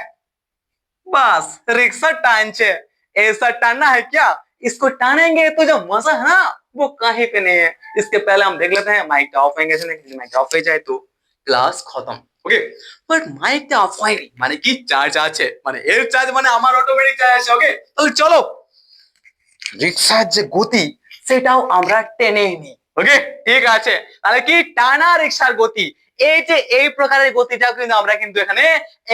बस रिक्शा टांचे। ऐसा टानना है क्या? इसको टानेंगे तो जो मजा है ना वो कहीं पे नहीं है। इसके पहले हम देख लेते हैं माइक ऑफ होंगे, माइक ऑफ हो जाए तो ক্লাস খতম। ওকে, বাট মাইকটা অফ হয়নি মানে কি চার্জ আছে, মানে এর চার্জ মানে আমার অটোমেটিক চার্জ আছে। ওকে, তাহলে চলো রিক্সার যে গতি সেটাও আমরা টেনে নিই। ওকে, ঠিক আছে। তাহলে কি টানা রিক্সার গতি, এই যে এই প্রকারের গতিটা কিন্তু আমরা কিন্তু এখানে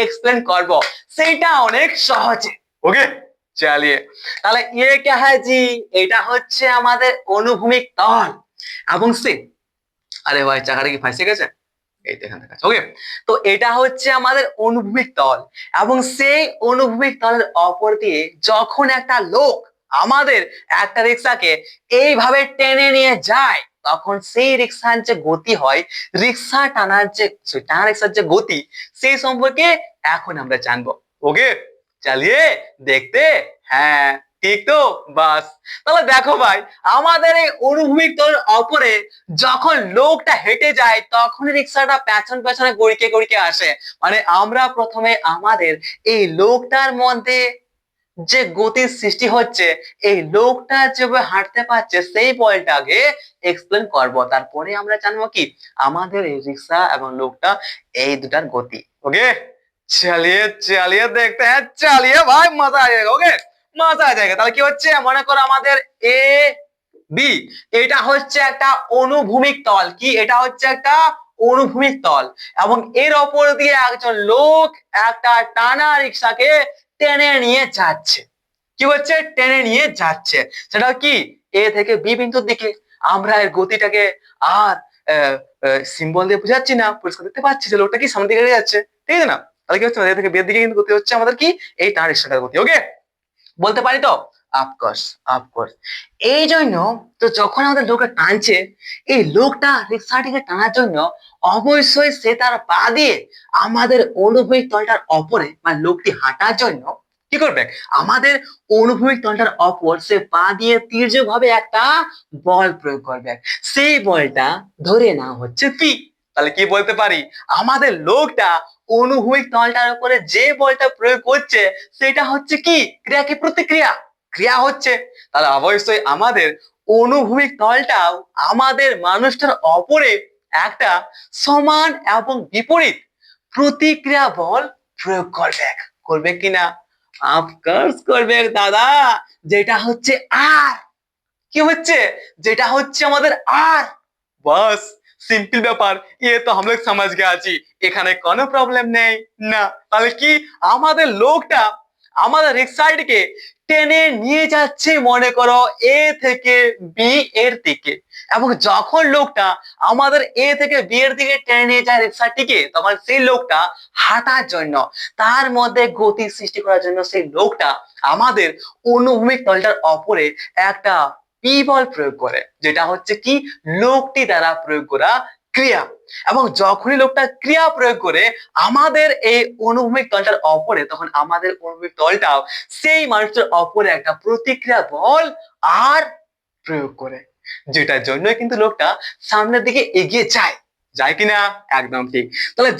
এক্সপ্লেন করব, সেটা অনেক সহজে। ওকে, চালিয়ে। তাহলে ইয়ে क्या है जी? এটা হচ্ছে আমাদের অনুভূমিক তল এবং সে, আরে ভাই চাকাটা কি ফাঁসে গেছে? এই দেখেন দেখা। ওকে, তো এটা হচ্ছে আমাদের অনুভূমিক তল এবং সেই অনুভূমিক তলের অপর দিয়ে যখন একটা লোক আমাদের একটা রিক্সাকে এইভাবে টেনে নিয়ে যায় তখন সেই রিক্সার যে গতি হয়, রিক্সা টানার যে টানা রিক্সার যে গতি, সেই সম্পর্কে এখন আমরা জানবো। ওকে, চালিয়ে দেখতে হ্যাঁ, ঠিক তো। বাস, তাহলে দেখো ভাই, আমাদের এই অনুভূমিক তলের অপরে যখন লোকটা হেঁটে যায় তখন রিক্সাটা পেছন পেছনে গড়িয়ে গড়িয়ে আসে। মানে আমরা প্রথমে আমাদের এই লোকটার মধ্যে যে গতির সৃষ্টি হচ্ছে, এই লোকটা যেভাবে হাঁটতে পারছে সেই বলটাকে এক্সপ্লেন করব, তারপরে আমরা জানবো কি আমাদের এই রিক্সা এবং লোকটা এই দুটার গতি। ওকে, चलिए चलिए देखते हैं। चलिए भाई, मजा आ जाएगा। ओके, মজা आ जाएगा। তাহলে কি হচ্ছে মনে করো আমাদের এ বি, এটা হচ্ছে একটা অনুভূমিক তল। কি এটা হচ্ছে একটা অনুভূমিক তল এবং এর ওপর দিয়ে একজন লোক একটা টানা রিক্সাকে টেনে নিয়ে যাচ্ছে। কি হচ্ছে? টেনে নিয়ে যাচ্ছে। সেটা কি এ থেকে বি বিন্দুর দিকে। আমরা এর গতিটাকে আর সিম্বল দিয়ে বোঝাচ্ছি না, পরিষ্কার দেখতে পাচ্ছি যে লোকটা কি সামনে দিকে যাচ্ছে, ঠিক আছে না? তাহলে কি হচ্ছে এ থেকে বি এর দিকে কিন্তু গতি হচ্ছে আমাদের কি এই টানা রিক্সাটার গতি। ওকে, বলতে পারি তো? Of course of course. এই জন্য তো যখন আমাদের লোকটা টানছে, এই লোকটা রিক্সাটিকে টানার জন্য অবশ্যই সে তার পা দিয়ে আমাদের অনুভূমিক তলটার অপরে মানে লোকটি হাঁটার জন্য কি করবে? আমাদের অনুভূমিক তলটার অপর সে পা দিয়ে তীর্যক ভাবে একটা বল প্রয়োগ করবে। সেই বলটা ধরে না হচ্ছে পি। তাহলে কি বলতে পারি? আমাদের লোকটা অনুভূমিক তলটার উপরে যে বলটা প্রয়োগ করছে সেটা হচ্ছে কি ক্রিয়া কি প্রতিক্রিয়া? ক্রিয়া হচ্ছে। তাহলে অবশ্যই আমাদের অনুভূমিক তলটাও আমাদের মানুষটার অপরে একটা সমান এবং বিপরীত প্রতিক্রিয়া বল প্রয়োগ করবে। করবে কিনা? অফকোর্স করবে দাদা। যেটা হচ্ছে আর। কি হচ্ছে? যেটা হচ্ছে আমাদের আর। বাস, সিম্পল ব্যাপার। ये तो हम लोग समझ गया जी, এখানে কোনো প্রবলেম নেই না। তাহলে কি আমাদের লোকটা আমাদের রিক্সাটিকে টেনে নিয়ে যাচ্ছে মনে করো এ থেকে বি এর দিকে, এবং যখন লোকটা আমাদের এ থেকে বি এর দিকে টেনে নিয়ে যায় রিক্সাটিকে তখন সেই লোকটা হাঁটার জন্য তার মধ্যে গতি সৃষ্টি করার জন্য সেই লোকটা আমাদের অনুভূমিক তলটার অপরে একটা পি বল প্রয়োগ করে, যেটা হচ্ছে কি লোকটি দ্বারা প্রয়োগ করা ক্রিয়া। এবং যখনই লোকটা ক্রিয়া প্রয়োগ করে আমাদের এই অনুভূমিক তলটার অপরে, তখন আমাদের অনুভূমিক তলটাও সেই মানুষটার অপরে একটা প্রতিক্রিয়া বল আর প্রয়োগ করে, যেটার জন্য কিন্তু লোকটা সামনের দিকে এগিয়ে যায়। যায় কিনা? একদম ঠিক। তাহলে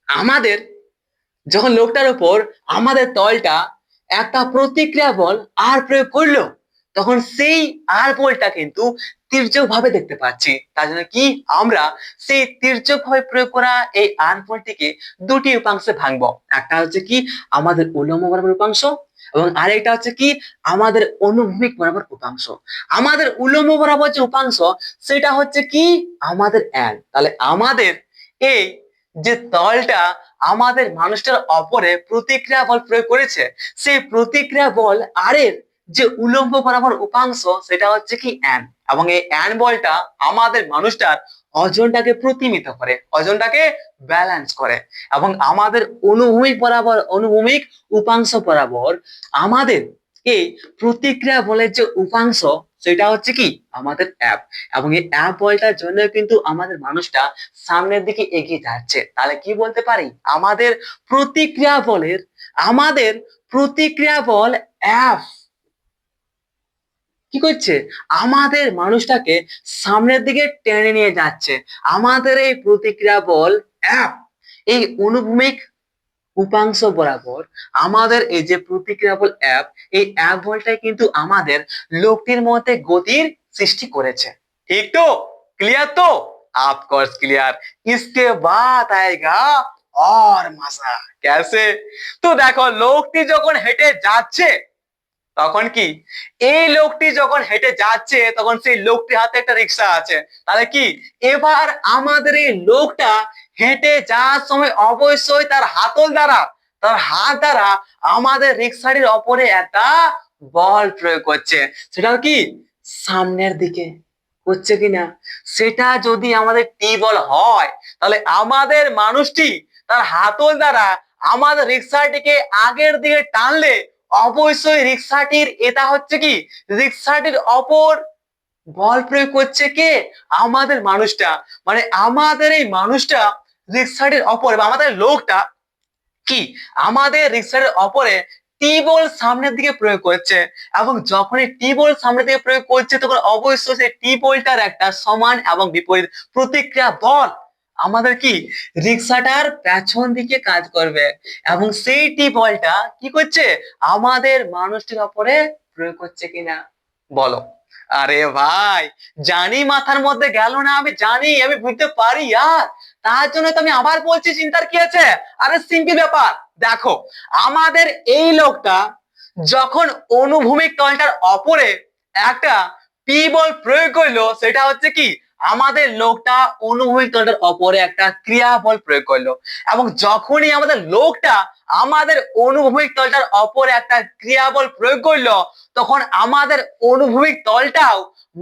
আমাদের যখন লোকটার উপর আমাদের তলটা একটা প্রতিক্রিয়া বল আর প্রয়োগ করলো, তখন সেই আর বলটা কিন্তু তির্যক ভাবে দেখতে পাচ্ছি। তার জন্য কি আমরা সেই তির্যক ভাবে প্রয়োগ করা এই আর বলটিকে দুটি উপাংশে ভাঙবো। একটা হচ্ছে কি আমাদের উল্লম্ব বরাবর উপাংশ, এবং আরেকটা হচ্ছে কি আমাদের অনুভূমিক বরাবর উপাংশ। আমাদের উল্লম্ব বরাবর যে উপাংশ সেটা হচ্ছে কি আমাদের এন। তাহলে আমাদের এই যে তলটা আমাদের মানুষটার অপরে প্রতিক্রিয়া বল প্রয়োগ করেছে, সেই প্রতিক্রিয়া বল আর এর যে উল্লম্ব বরাবর উপাংশ সেটা হচ্ছে কি এন। এবং এই এন বলটা আমাদের মানুষটার ওজনটাকে প্রতিমিত করে, ওজনটাকে ব্যালেন্স করে। এবং আমাদের অনুভূমিক উপাংশ বরাবর আমাদের এই প্রতিক্রিয়া বলের যে উপাংশ সেটা হচ্ছে কি আমাদের অ্যাপ। এবং এই অ্যাপ বলটার জন্য কিন্তু আমাদের মানুষটা সামনের দিকে এগিয়ে যাচ্ছে। তাহলে কি বলতে পারি, আমাদের প্রতিক্রিয়া বল অ্যাপ কি করছে, আমাদের মানুষটাকে সামনের দিকে টেনে নিয়ে যাচ্ছে। আমাদের এই প্রতিক্রিয়া বল অ্যাপ এই অনুভূমিক উপাংশ বরাবর আমাদের এই যে প্রতিক্রিয়া বল অ্যাপ, এই অ্যাপ বলটাই কিন্তু আমাদের লোকটির মধ্যে গতির সৃষ্টি করেছে। ঠিক তো? ক্লিয়ার তো? Of course clear. इसके बाद आएगा और मजा। कैसे? তো দেখো লোকটি যখন হেঁটে যাচ্ছে তখন কি, এই লোকটি যখন হেঁটে যাচ্ছে তখন সেই লোকটির হাতে একটা রিক্সা আছে। তাহলে কি এবার আমাদের এই লোকটা হেঁটে যাওয়ার সময় অবশ্যই তার হাত দ্বারা আমাদের রিক্সাটির ওপরে একটা বল প্রয়োগ করছে। সেটাও কি সামনের দিকে হচ্ছে কিনা, সেটা যদি আমাদের টি বল হয় তাহলে আমাদের মানুষটি তার হাতল দ্বারা আমাদের রিক্সাটিকে আগের দিকে টানলে অবশ্যই এটা হচ্ছে কি রিক্সাটির অপর বল প্রয়োগ করছে কে, আমাদের মানুষটা। মানে আমাদের এই মানুষটা রিক্সাটির অপর বা আমাদের লোকটা কি আমাদের রিক্সাটির অপরে টি বল সামনের দিকে প্রয়োগ করছে। এবং যখনই টি বল সামনের দিকে প্রয়োগ করছে তখন অবশ্যই সেই টি বলটার একটা সমান এবং বিপরীত প্রতিক্রিয়া বল আমাদের কি রিক্সাটার পেছন দিকে কাজ করবে। এবং সেই টি বলটা কি করছে আমাদের মানুষটির ওপরে প্রয়োগ করছে কিনা বলো। আরে ভাই জানি মাথার মধ্যে গেল না, আমি জানি, আমি বুঝতে পারি আর তার জন্য তো আমি আবার বলছি, চিন্তার কি আছে? আরে সিম্পল ব্যাপার। দেখো আমাদের এই লোকটা যখন অনুভূমিক তলটার অপরে একটা পি বল প্রয়োগ করলো, সেটা হচ্ছে কি আমাদের লোকটা অনুভূমিক তলটার অপরে একটা ক্রিয়া বল প্রয়োগ করলো। এবং যখনই আমাদের লোকটা আমাদের অনুভূমিক তলটার অপরে একটা ক্রিয়া বল প্রয়োগ করলো, তখন আমাদের অনুভূমিক তলটাও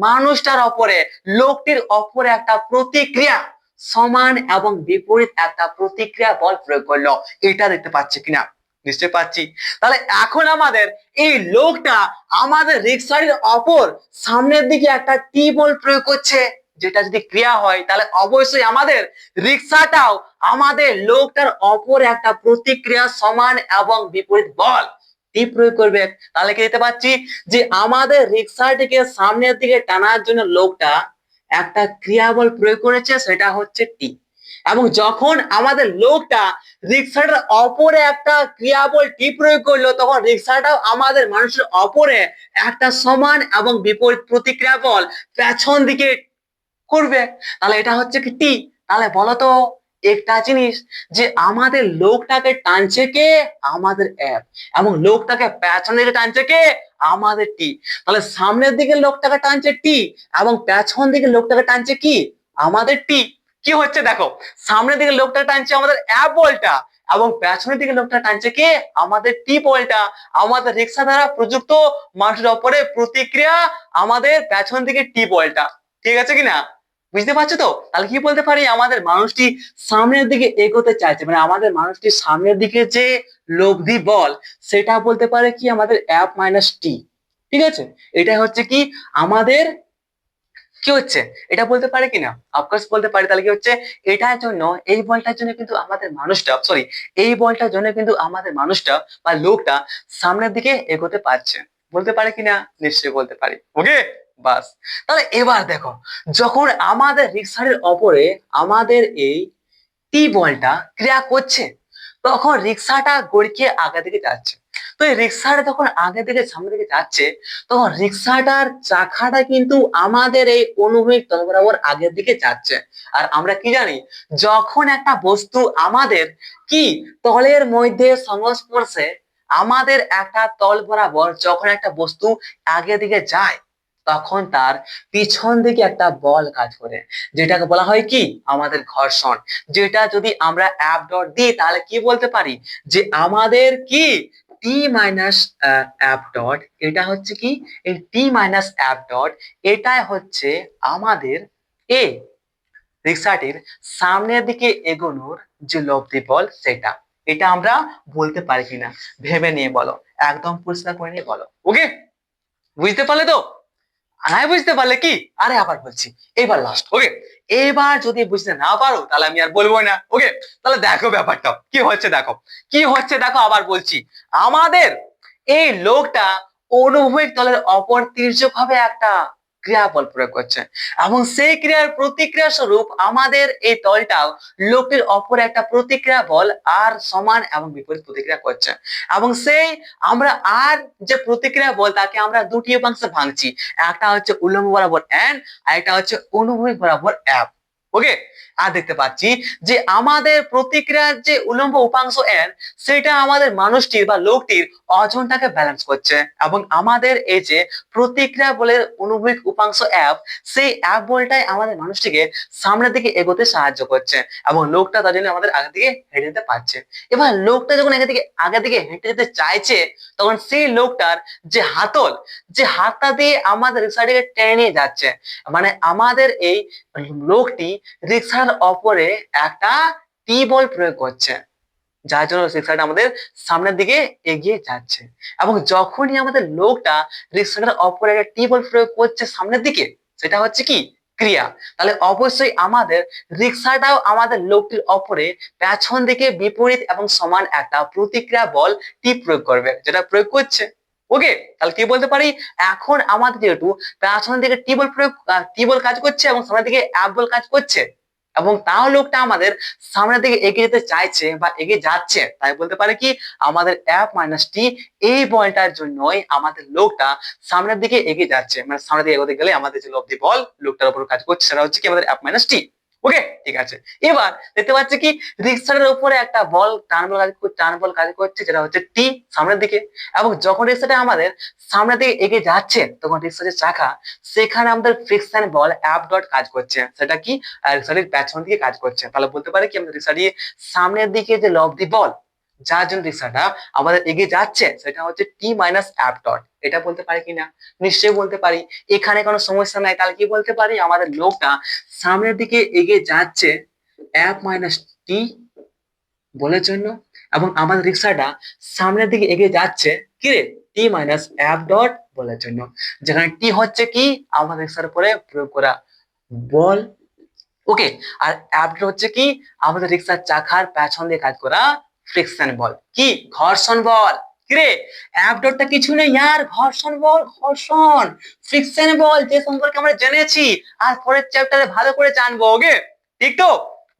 মানুষটার অপরে লোকটির অপরে একটা প্রতিক্রিয়া সমান এবং বিপরীত একটা প্রতিক্রিয়া বল প্রয়োগ করলো। এটা দেখতে পাচ্ছি কিনা? নিশ্চয় পাচ্ছি। তাহলে এখন আমাদের এই লোকটা আমাদের রিক্সাটির অপর সামনের দিকে একটা টি বল প্রয়োগ করছে, যেটা যদি ক্রিয়া হয় তাহলে অবশ্যই আমাদের রিক্সাটাও আমাদের লোকটার অপর একটা প্রতিক্রিয়া সমান এবং বিপরীত বল টি প্রয়োগ করবে। তাহলে কি দেখতে পাচ্ছি যে আমাদের রিক্সাটিকে সামনের দিকে টানার জন্য লোকটা একটা ক্রিয়াবল প্রয়োগ করেছে, সেটা হচ্ছে টি। এবং যখন আমাদের লোকটা রিক্সাটার অপরে একটা ক্রিয়াবল টি প্রয়োগ করলো, তখন রিক্সাটাও আমাদের মানুষের অপরে একটা সমান এবং বিপরীত প্রতিক্রিয়া বল পেছন দিকে করবে। তাহলে এটা হচ্ছে কি টি। তাহলে বলতো একটা জিনিস, যে আমাদের লোকটাকে টানছে কে, আমাদের অ্যাপ, এবং লোকটাকে পেছন দিকে টানছে কে, আমাদের টি। তাহলে সামনের দিকে লোকটাকে টানছে টি এবং পেছন দিকে লোকটাকে টানছে কি, আমাদের টি। কি হচ্ছে দেখো, সামনের দিকে লোকটা টানছে আমাদের অ্যাপ বলটা এবং পেছনের দিকে লোকটা টানছে কে, আমাদের টি বলটা। আমাদের রিক্সা দ্বারা প্রযুক্ত মানুষের উপরে প্রতিক্রিয়া আমাদের পেছন দিকে টি বলটা। ঠিক আছে কিনা? বুঝতে পারছো তো? তাহলে কি বলতে পারি, আমাদের মানুষটি সামনের দিকে এগোতে চাইছে, মানে আমাদের মানুষটি সামনের দিকে যে লব্ধি বল সেটা বলতে পারে কি আমাদের অ্যাপ মাইনাস টি। ঠিক আছে, এটা হচ্ছে কি আমাদের কি হচ্ছে এটা বলতে পারে কিনা? অফকোর্স বলতে পারে। তাহলে কি হচ্ছে, এটার জন্য, এই বলটার জন্য কিন্তু আমাদের মানুষটা, সরি, এই বলটার জন্য কিন্তু আমাদের মানুষটা বা লোকটা সামনের দিকে এগোতে পারছে। বলতে পারে কিনা? নিশ্চয়ই বলতে পারি। ওকে, বাস। তাহলে এবার দেখো, যখন আমাদের রিক্সারের ওপরে আমাদের এই টি বলটা ক্রিয়া করছে, তখন রিক্সাটা গড়িয়ে আগে দিকে যাচ্ছে। তো এই রিক্সাটা যখন আগে দিকে সামনের দিকে যাচ্ছে, তখন রিক্সাটার চাকাটা কিন্তু আমাদের এই অনুভূমিক তল বরাবর আগের দিকে যাচ্ছে। আর আমরা কি জানি, যখন একটা বস্তু আমাদের কি তলের মধ্যে সংস্পর্শে, আমাদের একটা তল বরাবর যখন একটা বস্তু আগে দিকে যায়, তখন তার পিছন দিকে একটা বল কাজ করে, যেটাকে বলা হয় কি আমাদের ঘর্ষণ। যেটা যদি আমরা অ্যাপ ডট দিই, তাহলে কি বলতে পারি যে আমাদের কি টি মাইনাস অ্যাপ ডট, এটা হচ্ছে কি এই টি মাইনাস অ্যাপ ডট, এটাই হচ্ছে আমাদের এ রিক্সাটির সামনের দিকে এগোনোর যে লব্ধি বল সেটা। এটা আমরা বলতে পারি কিনা ভেবে নিয়ে বলো, একদম পরিষ্কার করে নিয়ে বলো। ওকে, বুঝতে পারলে তো? নাই বুঝতে পারলে কি, আরে আবার বলছি, এবার লাস্ট। ওকে, এবার যদি বুঝতে না পারো তাহলে আমি আর বলবো না। ওকে, তাহলে দেখো ব্যাপারটা কি হচ্ছে, দেখো কি হচ্ছে, দেখো আবার বলছি। আমাদের এই লোকটা অনুভূমিক তলের অপর তির্যক ভাবে একটা ক্রিয়া বল প্রয়োগ করছে, এবং সেই ক্রিয়ার প্রতিক্রিয়া স্বরূপ আমাদের এই তলটাও লোকটির অপর একটা প্রতিক্রিয়া বল আর সমান এবং বিপরীত প্রতিক্রিয়া করছে। এবং সেই আমরা আর যে প্রতিক্রিয়া বল, তাকে আমরা দুটি উপাংশে ভাঙছি। একটা হচ্ছে উল্লম্ব বরাবর এন, আর একটা হচ্ছে অনুভূমিক বরাবর এফ। ওকে, আর দেখতে পাচ্ছি যে আমাদের প্রতিক্রিয়ার যে উল্লম্ব উপাংশ এন, সেটা আমাদের মানুষটির বা লোকটির ওজনটাকে ব্যালেন্স করছে, এবং আমাদের এই যে প্রতিক্রিয়া বলের অনুভূমিক উপাংশ এফ, সেই এফ বলটাই আমাদের মানুষটিকে সামনের দিকে এগোতে সাহায্য করছে, এবং লোকটা তার জন্য আমাদের আগের দিকে হেঁটে যেতে পারছে। এবার লোকটা যখন আগের দিকে হেঁটে যেতে চাইছে, তখন সেই লোকটার যে হাতল, যে হাতটা দিয়ে আমাদের রিক্সাটিকে টেনে নিয়ে যাচ্ছে, মানে আমাদের এই লোকটি রিক্সার ওপরে একটা টি বল প্রয়োগ করছে, যার জন্য রিক্সাটা আমাদের সামনের দিকে এগিয়ে যাচ্ছে। এবং যখনই আমাদের লোকটা রিক্সাটার ওপরে একটা টি বল প্রয়োগ করছে সামনের দিকে, সেটা হচ্ছে কি ক্রিয়া। তাহলে অবশ্যই আমাদের রিক্সাটাও আমাদের লোকটির ওপরে পেছন দিকে বিপরীত এবং সমান একটা প্রতিক্রিয়া বল টি প্রয়োগ করবে, যেটা প্রয়োগ করছে। ওকে, তাহলে কি বলতে পারি, এখন আমাদের যেহেতু পেছনের দিকে টি বল কাজ করছে এবং সামনের দিকে অ্যাপ বল কাজ করছে, এবং তাও লোকটা আমাদের সামনের দিকে এগিয়ে যেতে চাইছে বা এগিয়ে যাচ্ছে, তাই বলতে পারে কি আমাদের এফ মাইনাস টি, এই বলটার জন্যই আমাদের লোকটা সামনের দিকে এগিয়ে যাচ্ছে। মানে সামনের দিকে এগোতে গেলে আমাদের যে লব্ধি বল লোকটার উপর কাজ করছে, সেটা হচ্ছে কি আমাদের এফ মাইনাস টি। ওকে, ঠিক আছে। এবার দেখতে পাচ্ছি কি রিক্সাটার উপরে একটা বল টার্ন বল কাজ করছে, যেটা হচ্ছে টি সামনের দিকে, এবং যখন রিক্সাটা আমাদের সামনের দিকে এগিয়ে যাচ্ছে, তখন রিক্সার যে চাকা, সেখানে আমাদের ফ্রিকশন বল এফ ডট কাজ করছে, সেটা কি রিক্সাটির পেছন দিকে কাজ করছে। তাহলে বলতে পারি কি আমাদের রিক্সাটির সামনের দিকে যে লব্ধি বল, যার জন্য রিক্সাটা আমাদের এগিয়ে যাচ্ছে, সেটা হচ্ছে টি মাইনাস অ্যাপ ডট। এটা বলতে পারি কিনা? নিশ্চয়ই বলতে পারি, এখানে কোনো সমস্যা নাই। তাহলে কি বলতে পারি, আমাদের লোকটা সামনের দিকে এগিয়ে যাচ্ছে অ্যাপ মাইনাস টি বলের জন্য, এবং আমাদের রিক্সাটা সামনের দিকে এগিয়ে যাচ্ছে কি রে টি মাইনাস অ্যাপ ডট বলের জন্য, যেখানে টি হচ্ছে কি আমাদের রিক্সার উপরে প্রয়োগ করা বল। ওকে, আর অ্যাপ ডট হচ্ছে কি আমাদের রিক্সার চাকার পেছন দিয়ে কাজ করা ফ্রিকশন বল, কি ঘর্ষণ বল। কিরে, অ্যাপ ডটটা কিছু নেই यार, ঘর্ষণ বল, ঘর্ষণ ফ্রিকশন বল, যে সম্পর্কে আমরা জেনেছি আর পরের চ্যাপ্টারে ভালো করে জানবো। ওকে, ঠিক তো?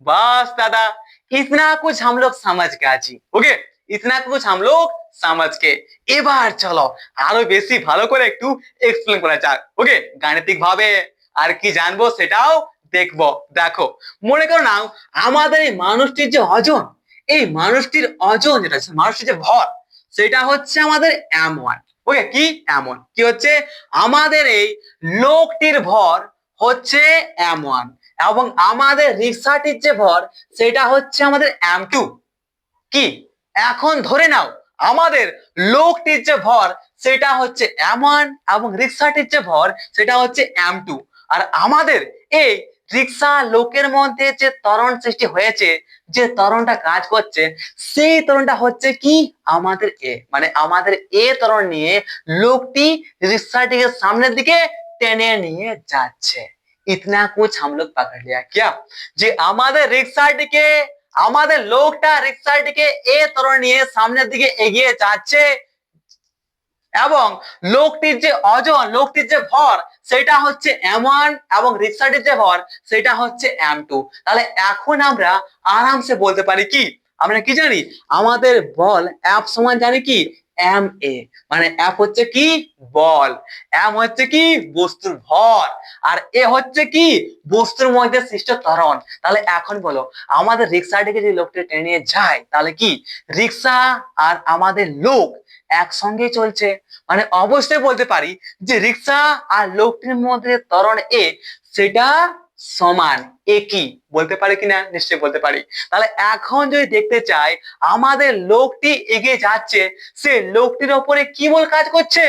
বাস দাদা, इतना कुछ हम लोग समझ गए जी। ওকে, इतना कुछ हम लोग समझ के, এবার চলো আরো বেশি ভালো করে একটু এক্সপ্লেন করা যাক। ওকে, গাণিতিক ভাবে আর কি জানবো সেটাও দেখবো। দেখো, মনে করো না আমাদের এই মানুষটির যে ওজন, এই মানুষটির ওজন যেটা মানুষটির যে ভর, সেটা হচ্ছে আমাদের m1। ওকে, কি এমন কি হচ্ছে আমাদের এই লোকটির ভর হচ্ছে m1, এবং আমাদের রিক্সাটির যে ভর, সেটা হচ্ছে আমাদের m2। কি এখন ধরে নাও আমাদের লোকটির যে ভর, সেটা হচ্ছে m1, এবং রিক্সাটির যে ভর, সেটা হচ্ছে m2। আর আমাদের এই রিক্সা লোকের মধ্যে যে ত্বরণ সৃষ্টি হয়েছে, যে ত্বরণটা কাজ করছে, সেই ত্বরণটা হচ্ছে কি আমাদের এ, মানে আমাদের এ ত্বরণ নিয়ে লোকটি রিক্সাটিকে সামনের দিকে টেনে নিয়ে যাচ্ছে। इतना कुछ हम लोग पकड़ लिया क्या যে আমাদের রিক্সাটিকে আমাদের লোকটা রিক্সাটিকে এ ত্বরণ নিয়ে সামনের দিকে এগিয়ে যাচ্ছে এবং লোকটির যে ওজন লোকটির যে ভর সেটা হচ্ছে m1 এবং রিক্সাটির যে ভর সেটা হচ্ছে m2 তাহলে এখন আমরা আরামসে বলতে পারি কি আমরা কি জানি আমাদের বল F সমান জানি কি ma মানে F হচ্ছে কি বল m হচ্ছে কি বস্তুর ভর আর a হচ্ছে কি বস্তুর মধ্যে সৃষ্ট ত্বরণ তাহলে এখন বলো আমাদের রিক্সাটিকে যদি লোকটি টেনে নিয়ে যায় তাহলে কি রিক্সা আর আমাদের লোক একসঙ্গে চলছে মানে অবশ্যই বলতে পারি যে রিক্সা আর লোকটির মধ্যে ত্বরণ এ সেটা সমান একই বলতে পারি কিনা নিশ্চয়ই বলতে পারি তাহলে এখন যদি দেখতে চাই আমাদের লোকটি এগিয়ে যাচ্ছে সে লোকটির উপরে কি বল কাজ করছে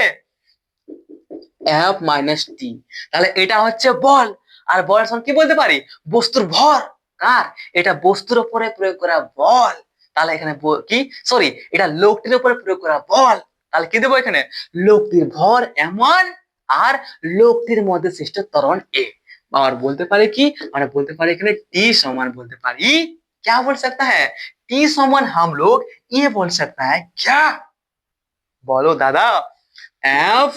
F মাইনাস টি তাহলে এটা হচ্ছে বল আর বল সমান কি বলতে পারি বস্তুর ভর কার এটা বস্তুর উপরে প্রয়োগ করা বল তাহলে এখানে কি সরি এটা লোকটির উপরে প্রয়োগ করা বল তাহলে কি দেবো এখানে লোকটির ভর m1 আর লোকটির মধ্যে সৃষ্ট ত্বরণ a और बोलते पारे कि আমরা বলতে পারি এখানে t समान बोलते पारी क्या बोल सकता है t समान हम लोग ये बोल सकता है क्या बोलो दादा f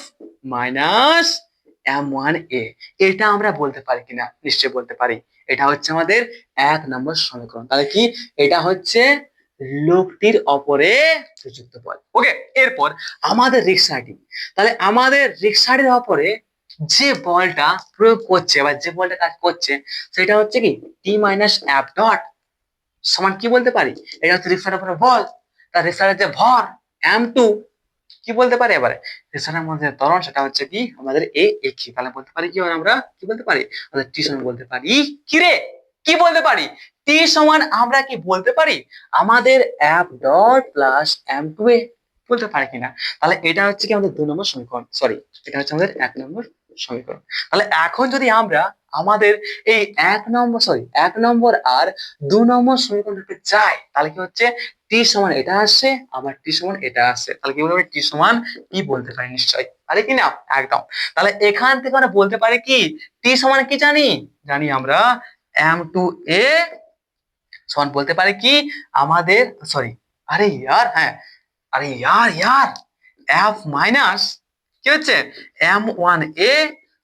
মাইনাস m1a এটা আমরা বলতে পারি কিনা নিশ্চয়ই বলতে পারি এটা হচ্ছে আমাদের 1 নম্বর সমীকরণ তাহলে কি এটা হচ্ছে লোকটির উপরে প্রযুক্ত বল ওকে এরপর আমাদের রিকশাটি তাহলে আমাদের রিকশাটির উপরে যে বলটা প্রয়োগ করছে বা যে বলটা কাজ করছে সেটা হচ্ছে কি টি মাইনাস এফ ডট সমান কি বলতে পারি এটা হচ্ছে রিকশার উপরে বল তার রিকশার যে ভর m2 কি বলতে পারি এবারে রিকশার মধ্যে ত্বরণ সেটা হচ্ছে কি আমাদের এ একই তাহলে বলতে পারি কি আমরা কি বলতে পারি আমাদের টি সমান বলতে পারি কি রে কি বলতে পারি টি সমান আমরা কি বলতে পারি আমাদের এফ ডট প্লাস m2a বলতে পারি কিনা তাহলে এটা হচ্ছে কি আমাদের 2 নম্বর সমীকরণ সরি এটা হচ্ছে আমাদের 1 নম্বর সমীকরণ তাহলে এখন যদি আমরা আমাদের এই 1 নম্বর আর 2 নম্বর সমীকরণটাতে যাই তাহলে কি হচ্ছে টি সমান এটা আসছে আবার টি সমান এটা আসছে তাহলে কি বলবো টি সমান কি বলতে পারি নিশ্চয়ই আরে কি না একদম তাহলে এখান থেকে আমরা বলতে পারি কি টি সমান কি জানি জানি আমরা m2a সমান বলতে পারি কি আমাদের সরি আরে यार হ্যাঁ আরে यार f মাইনাস কি হচ্ছে m1a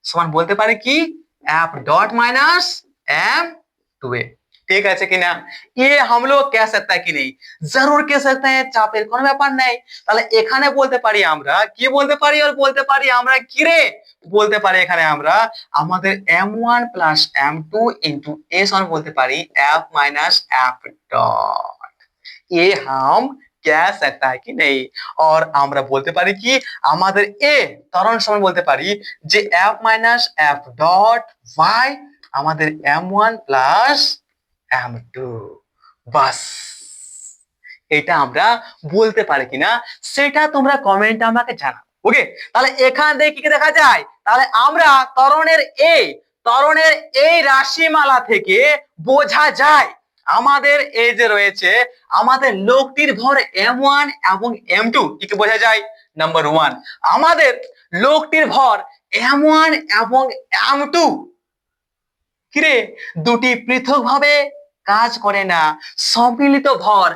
সমান বলতে পারে কি f डॉट माइनस m2a ঠিক আছে কিনা ये हम लोग कह सकता है कि नहीं जरूर कह सकते हैं চাপের কোনো ব্যাপার নাই তাহলে এখানে বলতে পারি আমরা কি বলতে পারি আর বলতে পারি আমরা কি রে বলতে পারি এখানে আমরা আমাদের m1 plus m2 into a সমান বলতে পারি f माइनस f डॉट ये हम कह सकता है कि नहीं और আমরা বলতে পারি কি আমাদের a ত্বরণ সমান বলতে পারি যে f minus f dot y আমাদের m1 প্লাস m2 বাস এটা আমরা বলতে পারি কিনা সেটা তোমরা কমেন্টে আমাকে জানাও ওকে তাহলে এখান থেকে কি দেখা যায় তাহলে আমরা ত্বরণের এই রাশিমালা থেকে বোঝা যায় আমাদের এই যে রয়েছে আমাদের লোকটির ভর m1 এবং m2 কি বোঝা যায় নাম্বার 1 আমাদের লোকটির ভর m1 এবং m2 কিরে দুটি পৃথকভাবে কাজ করে না সম্মিলিত ভর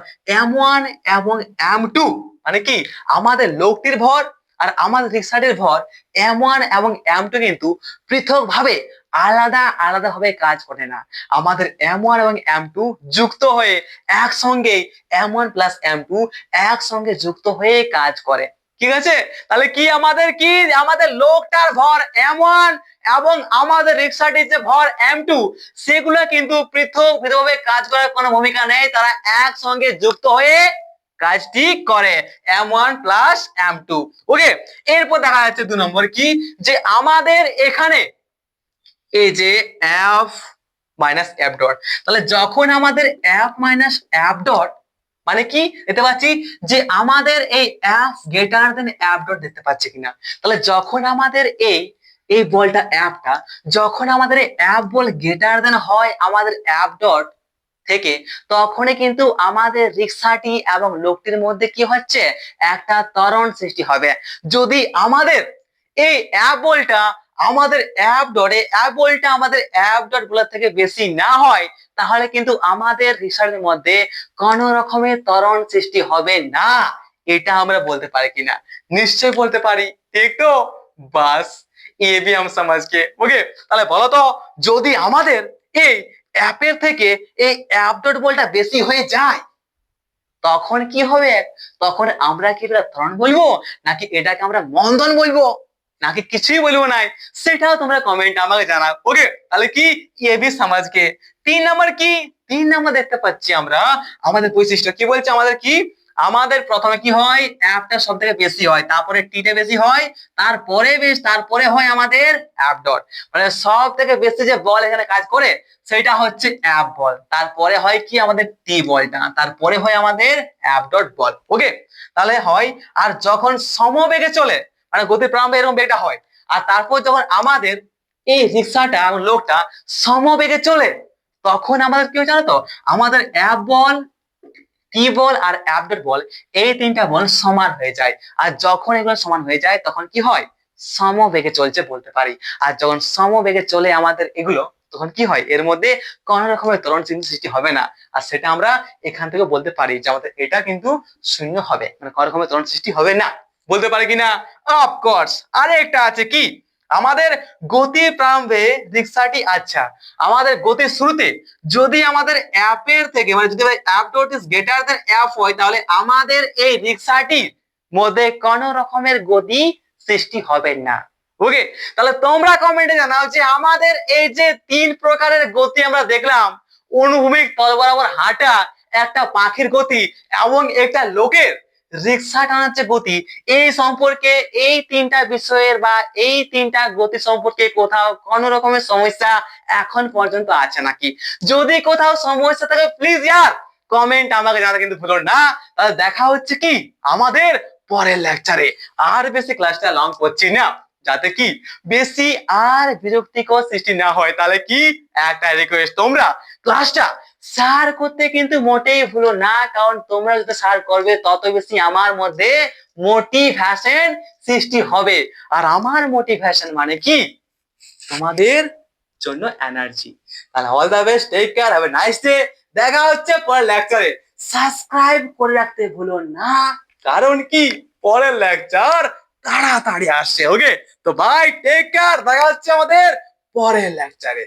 m1 এবং m2 মানে কি আমাদের লোকটির ভর আর আমাদের রিকশাটির ভর m1 এবং m2 কিন্তু পৃথকভাবে আলাদা ভাবে কাজ করে না আমাদের m1 এবং m2 যুক্ত হয়ে একসঙ্গে m1 প্লাস m2 একসঙ্গে যুক্ত হয়ে কাজ করে ঠিক আছে তাহলে কি আমাদের লোকটার ভর m1 এবং আমাদের রিকশাটির যে ভর m2 সেগুলো কিন্তু পৃথকভাবে কাজ করার কোনো ভূমিকা নেই তারা একসঙ্গে যুক্ত হয়ে কাজটি করে m1 প্লাস m2 ওকে এরপর দেখা যাচ্ছে 2 নম্বর কি যে আমাদের এখানে এই যে f মাইনাস f ডট তাহলে যখন আমাদের f মাইনাস f ডট মানে কি দেখতে পাচ্ছি যে আমাদের এই f greater than f dot দেখতে পাচ্ছি কিনা তাহলে যখন আমাদের এই বলটা fটা যখন আমাদের এই f বল গ্রেটার দেন হয় আমাদের f ডট থেকে তখনই কিন্তু আমাদের রিকশাটি এবং লোকটির মধ্যে কি হচ্ছে একটা ত্বরণ সৃষ্টি হবে যদি আমাদের এই f বলটা আমাদের অ্যাপ ডটে অ্যাবলটা আমাদের অ্যাপ ডট গুলোর থেকে বেশি না হয়, তাহলে কিন্তু আমাদের রিসার্চের মধ্যে কোন রকমের ত্বরণ সৃষ্টি হবে না। এটা আমরা বলতে পারি কিনা? নিশ্চয়ই বলতে পারি, ঠিক তো? বাস, এ ভি হাম সমাজ কে। ওকে, তাহলে বলো তো, যদি আমাদের এই অ্যাপের থেকে এই অ্যাপ ডট বলটা বেশি হয়ে যায়, তখন কি হবে? তখন আমরা কি এটা ত্বরণ বলবো, নাকি এটাকে আমরা মন্দন বলবো, নাকি কিছুই বলবো না? সেটাও তোমরা কমেন্ট আমাকে জানাও। ওকে, তাহলে কি এ বি সমাজকে 3 নম্বর কি? 3 নম্বর দেখতে পাচ্ছি আমরা আমাদের বৈশিষ্ট্য কি বলছে আমাদের কি? আমাদের প্রথমে কি হয়? অ্যাপটা সব থেকে বেশি হয়, তারপরে টিটা বেশি হয়, তারপরে হয় আমাদের অ্যাপ ডট। মানে সব থেকে বেশি যে বল এখানে কাজ করে সেটা হচ্ছে অ্যাপ বল, তারপরে হয় কি আমাদের টি বলটা, তারপরে হয় আমাদের অ্যাপ ডট বল। ওকে, তাহলে হয়। আর যখন সমবেগে চলে, মানে গতি প্রারম্ভে এরকম বেগটা হয়, আর তারপর যখন আমাদের এই রিক্সাটা লোকটা সমবেগে চলে, তখন আমাদের কি হয় জানো তো? আমাদের অ্যাপ বল, টি বল আর অ্যাপ ডট বল, এই 3টা বল সমান হয়ে যায়। আর যখন এগুলো সমান হয়ে যায় তখন কি হয়? সমবেগে চলছে বলতে পারি। আর যখন সমবেগে চলে আমাদের এগুলো, তখন কি হয়? এর মধ্যে কোন রকমের ত্বরণ চিহ্ন সৃষ্টি হবে না। আর সেটা আমরা এখান থেকে বলতে পারি যে আমাদের এটা কিন্তু শূন্য হবে, মানে কোন রকমের ত্বরণ সৃষ্টি হবে না। বলতে পারি কিনা? অফকোর্স। আরে একটা আছে কি, আমাদের গতি প্রারম্ভে রিক্সাটি, আচ্ছা আমাদের গতির শুরুতে যদি আমাদের অ্যাপের থেকে, মানে যদি app dot is greater than app হয়, তাহলে আমাদের এই রিক্সাটির মধ্যে কোন রকমের গতি সৃষ্টি হবে না। ওকে, তাহলে তোমরা কমেন্টে জানাও যে আমাদের এই যে 3 প্রকারের গতি আমরা দেখলাম, অনুভূমিক তল বরাবর হাঁটা, একটা পাখির গতি, এবং একটা লোকের রিক্সা টানার যে গতি, এই সম্পর্কে এই 3টা বিষয়ের বা এই 3টা গতি সম্পর্কে কোথাও কোন রকমের সমস্যা এখন পর্যন্ত আছে নাকি? যদি কোথাও সমস্যা থাকে প্লিজ ইয়ার কমেন্ট আমাকে জানাতে কিন্তু ভুলো না। তাহলে দেখা হচ্ছে কি আমাদের পরের লেকচারে। আর বেশি ক্লাসটা লং করছি না, যাতে কি বেশি আর বিরক্তিকর সৃষ্টি না হয়। তাহলে কি একটা রিকোয়েস্ট, তোমরা ক্লাসটা শেয়ার করতে কিন্তু মোটেই ভুলো না, কারণ তোমরা যত শেয়ার করবে তত বেশি আমার মধ্যে মোটিভেশন সৃষ্টি হবে। আর আমার মোটিভেশন মানে কি? তোমাদের জন্য এনার্জি। তাহলে all the best, take care, have a nice day. দেখা হচ্ছে পরের লেকচারে। সাবস্ক্রাইব করে রাখতে ভুলো না, কারণ কি পরের লেকচার তাড়াতাড়ি আসছে। ওকে, তো বাই, টেক কেয়ার, দেখা হচ্ছে আমাদের পরের লেকচারে।